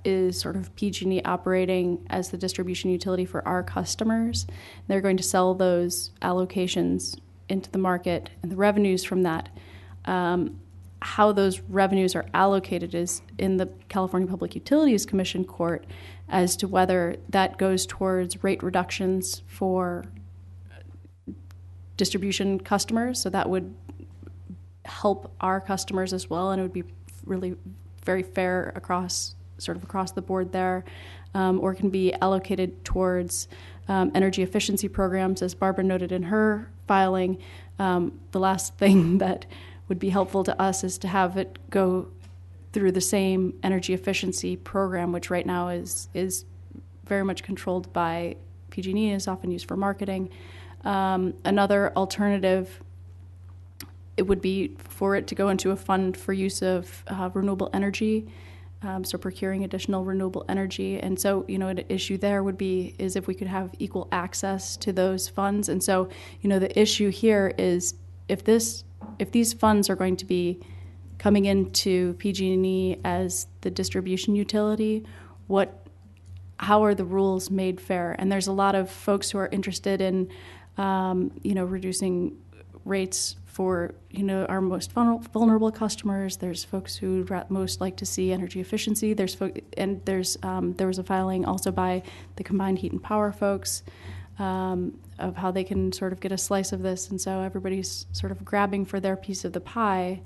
is sort of PG&E operating as the distribution utility for our customers. They're going to sell those allocations into the market, and the revenues from that, how those revenues are allocated is in the California Public Utilities Commission court as to whether that goes towards rate reductions for distribution customers. So that would help our customers as well, and it would be really very fair across the board there, or it can be allocated towards energy efficiency programs, as Barbara noted in her filing. The last thing that would be helpful to us is to have it go through the same energy efficiency program, which right now is very much controlled by PG&E and is often used for marketing. Another alternative, it would be for it to go into a fund for use of renewable energy, so procuring additional renewable energy. And so, an issue there would be is if we could have equal access to those funds. And so, the issue here is if these funds are going to be coming into PG&E as the distribution utility, how are the rules made fair? And there's a lot of folks who are interested in, reducing rates for, our most vulnerable customers. There's folks who most like to see energy efficiency. There was a filing also by the combined heat and power folks of how they can sort of get a slice of this. And so everybody's sort of grabbing for their piece of the pie.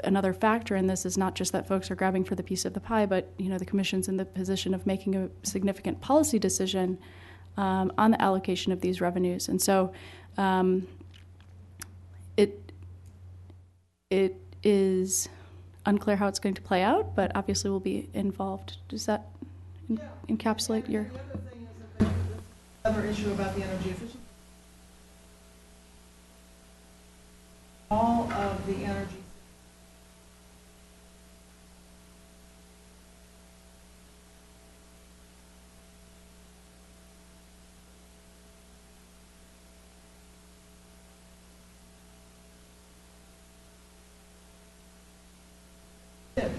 Another factor in this is not just that folks are grabbing for the piece of the pie, but, the commission's in the position of making a significant policy decision on the allocation of these revenues. And so it is unclear how it's going to play out, but obviously we'll be involved. Does that encapsulate your... The other thing is that there's another issue about the energy efficiency. All of the energy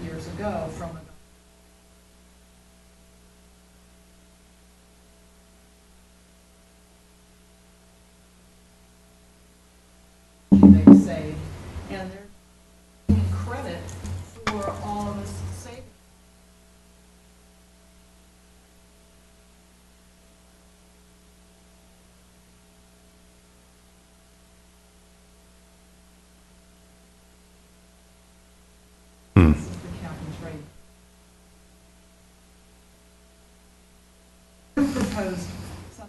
years ago from they've saved, and they're getting credit for all of this saving. Proposed some.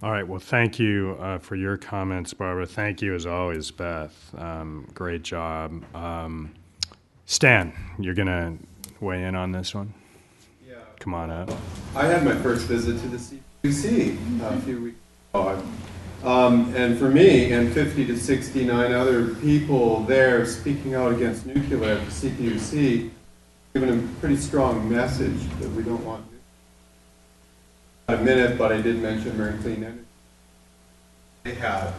All right, well, thank you for your comments, Barbara. Thank you, as always, Beth. Great job. Stan, you're going to weigh in on this one? Yeah. Come on up. I had my first visit to the CPUC a few weeks ago. And for me and 50 to 69 other people there speaking out against nuclear at the CPUC, given a pretty strong message that we don't want nuclear. A minute, but I did mention American Clean Energy. They have,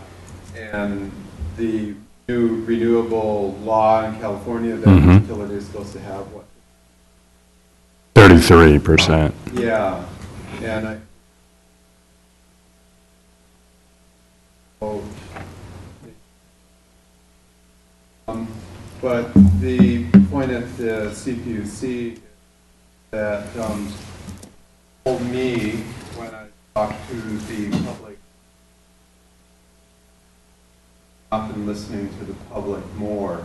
and the new renewable law in California that the utility is supposed to have, what? 33%. Yeah, and but the point at the CPUC is that told me when I talked to the public, often listening to the public more.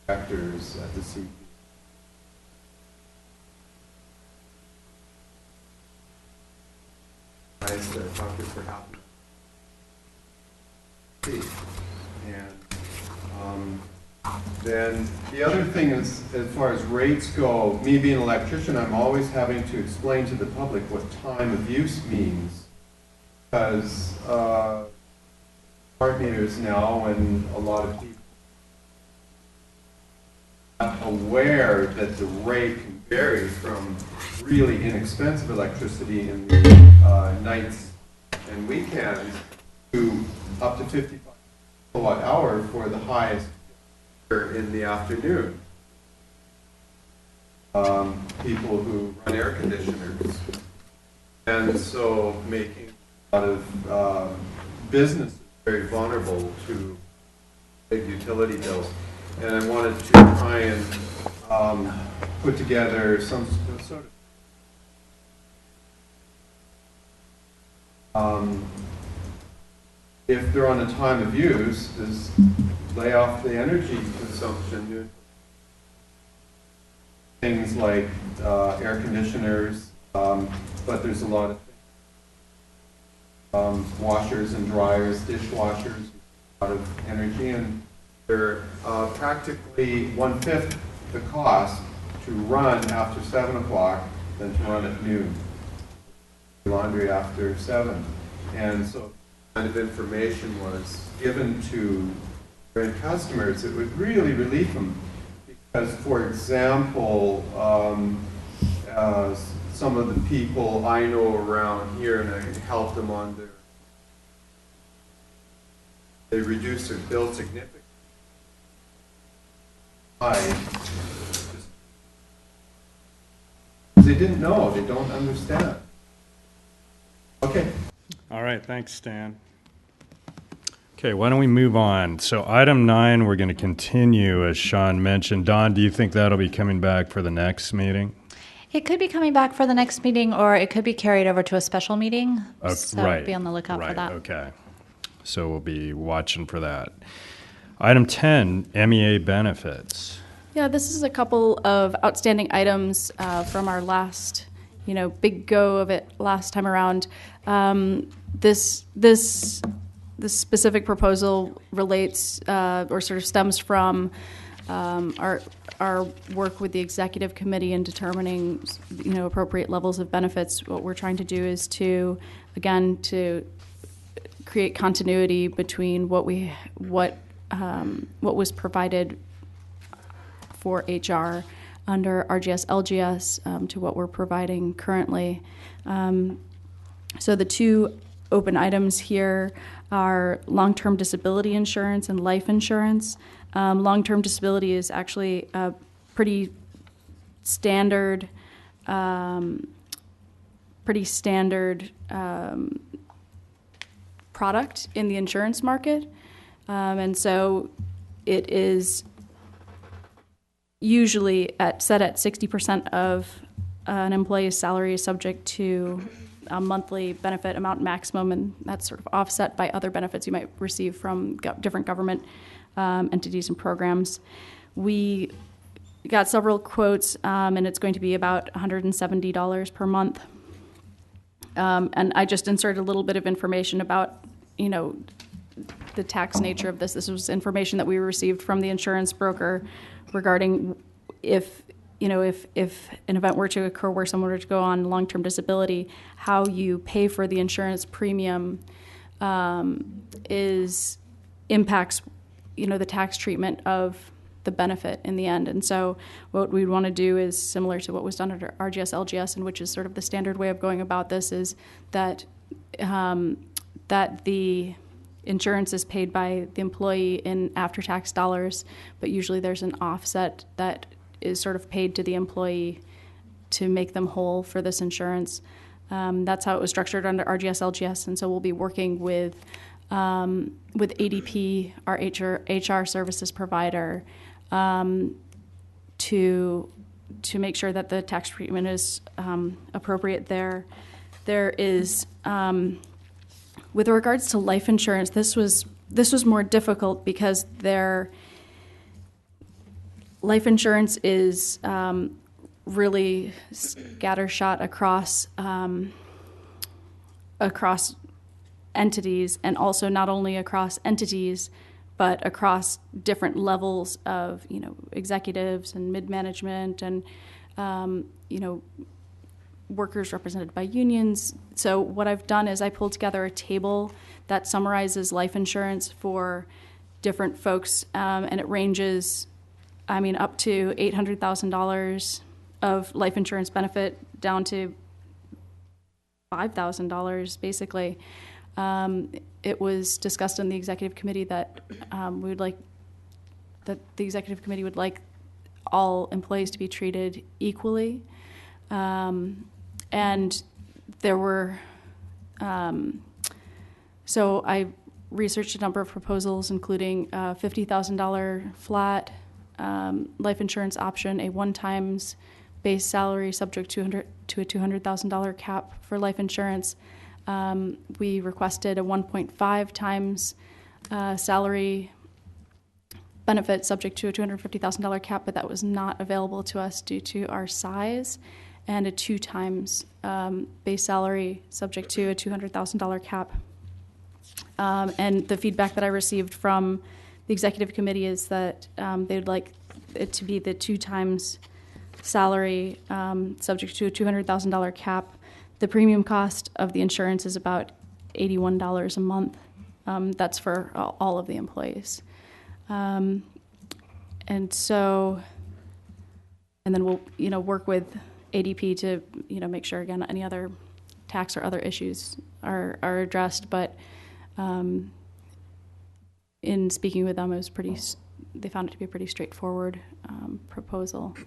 Factors at the CP. Nice to talk to for half an hour. And then the other thing is, as far as rates go, me being an electrician, I'm always having to explain to the public what time of use means. Because smart meters now, and a lot of people are aware that the rate can vary from really inexpensive electricity in the nights and weekends to up to 55 kilowatt hour for the highest in the afternoon. People who run air conditioners. And so making a lot of businesses very vulnerable to big utility bills. And I wanted to try and put together some sort of if they're on a time of use, is lay off the energy consumption. Things like air conditioners, but there's a lot of washers and dryers, dishwashers, a lot of energy, and they're practically 1/5 the cost to run after 7 o'clock than to run at noon. Laundry after 7. And so kind of information was given to their customers, it would really relieve them. Because, for example, some of the people I know around here, and I can help them on they reduce their bill significantly. They didn't know, they don't understand. Okay. All right, thanks, Stan. Okay, why don't we move on? So item 9, we're going to continue, as Sean mentioned. Don, do you think that'll be coming back for the next meeting? It could be coming back for the next meeting, or it could be carried over to a special meeting. So right. be on the lookout for that. Okay. So we'll be watching for that. Item 10, MEA benefits. Yeah, this is a couple of outstanding items from our last, big go of it last time around. This specific proposal relates or sort of stems from our work with the executive committee in determining, appropriate levels of benefits. What we're trying to do is to create continuity between what was provided for HR under RGS LGS to what we're providing currently. So the two open items here are long-term disability insurance and life insurance. Long-term disability is actually a pretty standard product in the insurance market. And so it is usually set at 60% of an employee's salary is subject to a monthly benefit amount maximum, and that's sort of offset by other benefits you might receive from different government entities and programs. We got several quotes, and it's going to be about $170 per month. And I just inserted a little bit of information about, the tax nature of this. This was information that we received from the insurance broker regarding if an event were to occur where someone were to go on long-term disability, how you pay for the insurance premium impacts, the tax treatment of the benefit in the end. And so what we'd want to do is similar to what was done under RGS LGS, and which is sort of the standard way of going about this, is that that the insurance is paid by the employee in after-tax dollars, but usually there's an offset that is sort of paid to the employee to make them whole for this insurance. That's how it was structured under RGS LGS, and so we'll be working with ADP, our HR services provider, to make sure that the tax treatment is appropriate there. There is, with regards to life insurance, this was more difficult because their life insurance is really scattershot across entities, and also not only across entities, but across different levels of, executives and mid-management and, workers represented by unions. So what I've done is I pulled together a table that summarizes life insurance for different folks, and it ranges, up to $800,000 of life insurance benefit down to $5,000, basically. It was discussed in the executive committee that the executive committee would like all employees to be treated equally, and there were. So I researched a number of proposals, including a $50,000 flat life insurance option, a one-times base salary subject to a $200,000 cap for life insurance. We requested a 1.5 times salary benefit subject to a $250,000 cap, but that was not available to us due to our size, and a 2 times base salary subject to a $200,000 cap. And the feedback that I received from the executive committee is that they'd like it to be the 2 times salary subject to a $200,000 cap. The premium cost of the insurance is about $81 a month. That's for all of the employees. And then we'll, work with ADP to, make sure, again, any other tax or other issues are addressed. But in speaking with them, they found it to be a pretty straightforward proposal.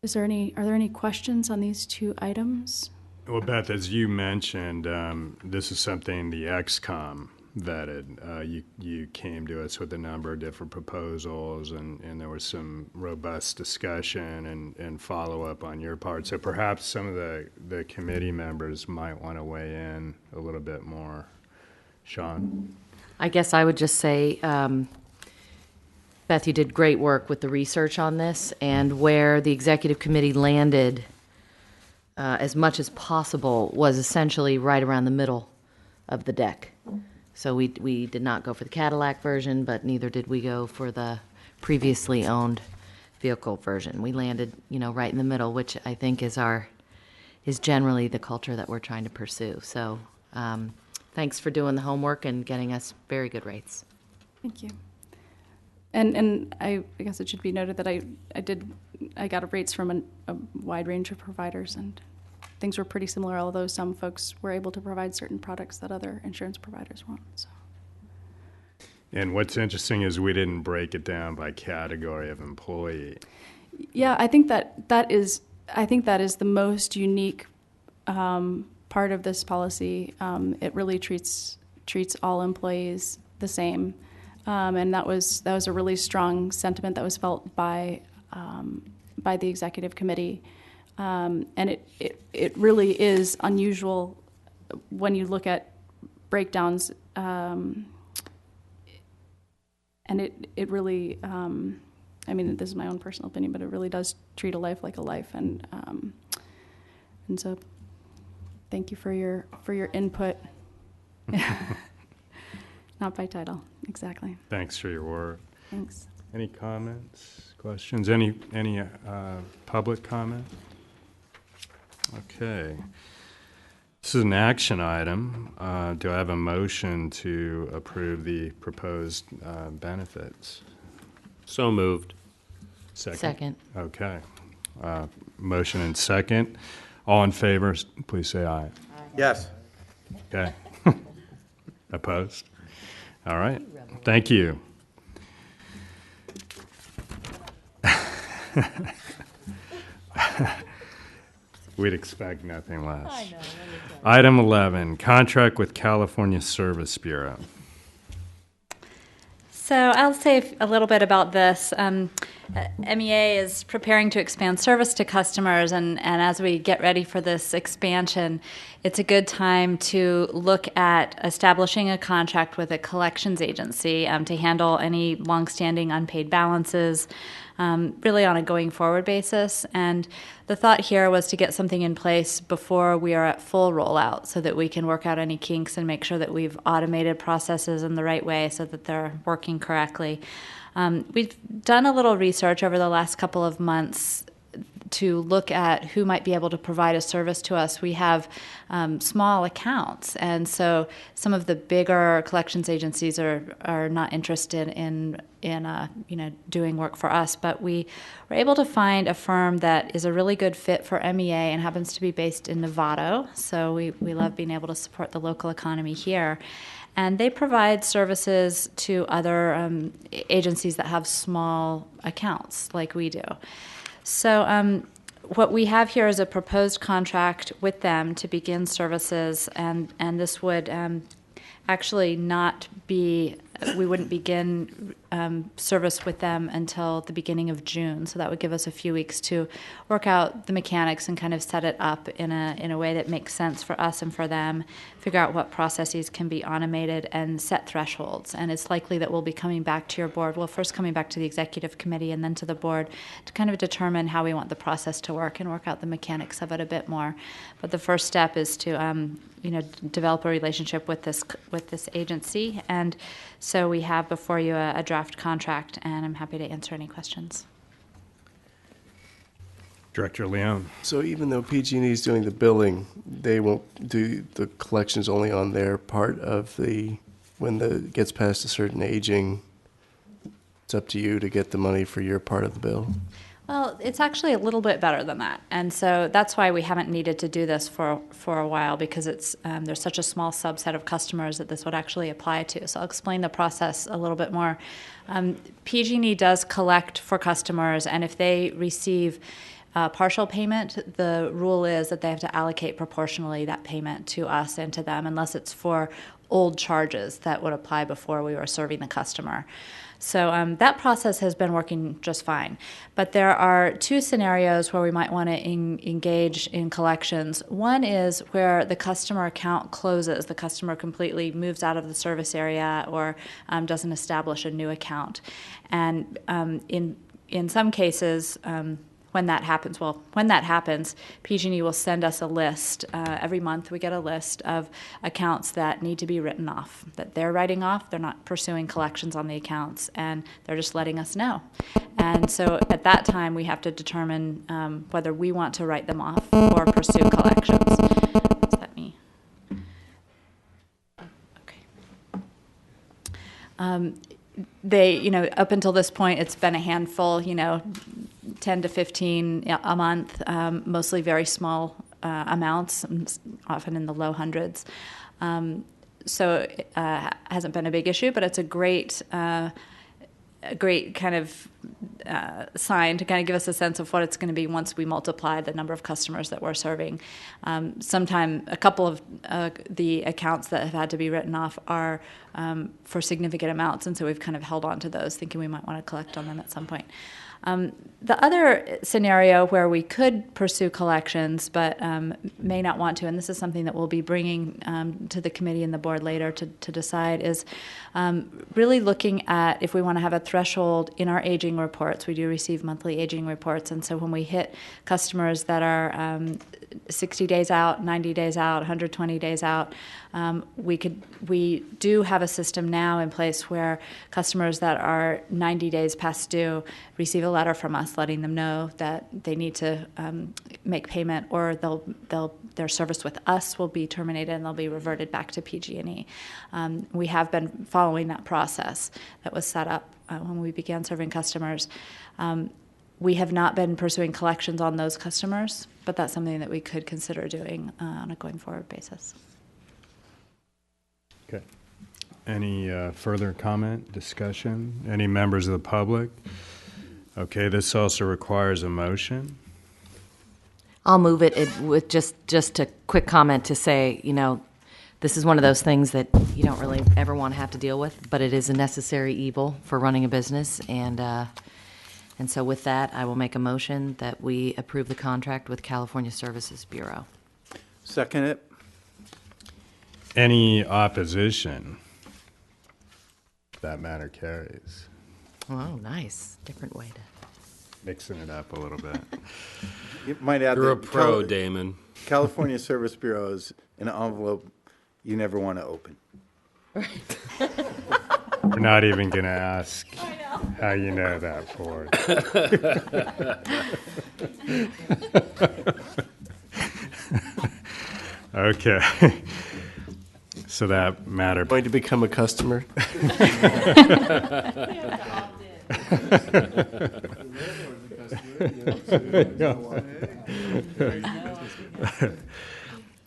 Are there any questions on these 2 items? Well, Beth, as you mentioned, this is something the XCOM vetted. You came to us with a number of different proposals, and there was some robust discussion and follow-up on your part. So perhaps some of the committee members might want to weigh in a little bit more. Sean? I guess I would just say, Beth, you did great work with the research on this, and where the executive committee landed as much as possible was essentially right around the middle of the deck. So we did not go for the Cadillac version, but neither did we go for the previously owned vehicle version. We landed, right in the middle, which I think is generally the culture that we're trying to pursue. So thanks for doing the homework and getting us very good rates. Thank you. And I guess it should be noted that I got rates from a wide range of providers, and things were pretty similar, although some folks were able to provide certain products that other insurance providers won't. So. And what's interesting is we didn't break it down by category of employee. Yeah, I think that is the most unique part of this policy. It really treats all employees the same. And that was a really strong sentiment that was felt by the executive committee, and it really is unusual when you look at breakdowns, and it really, this is my own personal opinion, but it really does treat a life like a life, and so thank you for your input. Not by title, exactly. Thanks for your work. Thanks. Any comments, questions? Any public comment? Okay. This is an action item. Do I have a motion to approve the proposed benefits? So moved. Second. Okay. Motion and second. All in favor, please say aye. Yes. Okay. Opposed? All right. Thank you. We'd expect nothing less. I know. Item 11, contract with California Service Bureau. So I'll say a little bit about this. MEA is preparing to expand service to customers, and as we get ready for this expansion, it's a good time to look at establishing a contract with a collections agency to handle any longstanding unpaid balances, really on a going forward basis. And the thought here was to get something in place before we are at full rollout so that we can work out any kinks and make sure that we've automated processes in the right way so that they're working correctly. We've done a little research over the last couple of months to look at who might be able to provide a service to us. We have small accounts, and so some of the bigger collections agencies are not interested in doing work for us. But we were able to find a firm that is a really good fit for MEA and happens to be based in Novato. So we love being able to support the local economy here. And they provide services to other agencies that have small accounts like we do. So what we have here is a proposed contract with them to begin services, and this would actually not be, we wouldn't begin service with them until the beginning of June. So that would give us a few weeks to work out the mechanics and kind of set it up in a way that makes sense for us and for them, figure out what processes can be automated and set thresholds. And it's likely that we'll be coming back to your board, well, first coming back to the executive committee and then to the board to kind of determine how we want the process to work and work out the mechanics of it a bit more. But the first step is to develop a relationship with this agency. And so we have before you a draft contract, and I'm happy to answer any questions. Director Leon. So even though PG&E is doing the billing, they won't do the collections only on their part of when it gets past a certain aging, it's up to you to get the money for your part of the bill? Well, it's actually a little bit better than that, and so that's why we haven't needed to do this for a while, because it's there's such a small subset of customers that this would actually apply to. So I'll explain the process a little bit more. PG&E does collect for customers, and if they receive partial payment, the rule is that they have to allocate proportionally that payment to us and to them, unless it's for old charges that would apply before we were serving the customer. So that process has been working just fine. But there are two scenarios where we might want to engage in collections. One is where the customer account closes, the customer completely moves out of the service area or doesn't establish a new account. And in some cases, when that happens, PG&E will send us a list. Every month we get a list of accounts that need to be written off, that they're writing off, they're not pursuing collections on the accounts, and they're just letting us know. And so at that time, we have to determine whether we want to write them off or pursue collections. Is that me? Okay. Up until this point, it's been a handful, 10 to 15 a month, mostly very small amounts, often in the low hundreds. So it hasn't been a big issue, but it's a great kind of sign to kind of give us a sense of what it's going to be once we multiply the number of customers that we're serving. A couple of the accounts that have had to be written off are for significant amounts, and so we've kind of held on to those, thinking we might want to collect on them at some point. The other scenario where we could pursue collections but may not want to, and this is something that we'll be bringing to the committee and the board later to decide, is really looking at if we want to have a threshold in our aging reports. We do receive monthly aging reports, and so when we hit customers that are 60 days out, 90 days out, 120 days out, we do have a system now in place where customers that are 90 days past due receive a letter from us letting them know that they need to make payment, or their service with us will be terminated and they'll be reverted back to PG&E. We have been following that process that was set up when we began serving customers. We have not been pursuing collections on those customers, but that's something that we could consider doing on a going forward basis. Okay. Any further comment, discussion? Any members of the public? Okay, this also requires a motion. I'll move it with just a quick comment to say, this is one of those things that you don't really ever want to have to deal with, but it is a necessary evil for running a business. And so with that, I will make a motion that we approve the contract with California Services Bureau. Second it. Any opposition? That matter carries. Oh, nice. Different way to. Mixing it up a little bit. You might add You're a that pro, Damon. California Service Bureau is an envelope you never want to open. We're not even going to ask how you know that, Ford. Okay. So that matter. Going to become a customer?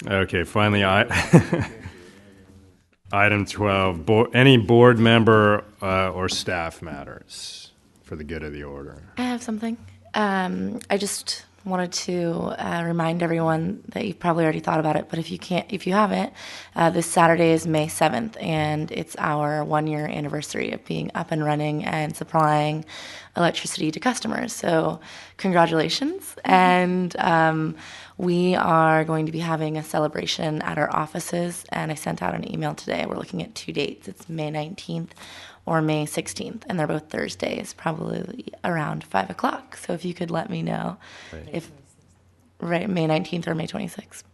Okay, finally, item 12, any board member or staff matters for the good of the order. I have something. I just wanted to remind everyone that you've probably already thought about it, but if you haven't, this Saturday is May 7th, and it's our 1-year anniversary of being up and running and supplying electricity to customers. So congratulations. And we are going to be having a celebration at our offices, and I sent out an email today. We're looking at 2 dates. It's May 19th or May 16th, and they're both Thursdays, probably around 5 o'clock. So if you could let me know if May 19th or May 26th.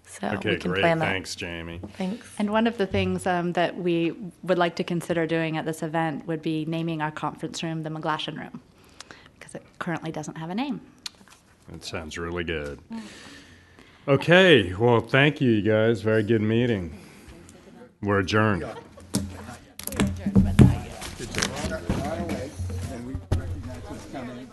So Okay, we can great. plan that. Thanks, Jamie. Thanks. And one of the things that we would like to consider doing at this event would be naming our conference room the McGlashan Room, because it currently doesn't have a name. That sounds really good. Okay, well, thank you, you guys. Very good meeting. We're adjourned. And we recognize this coming.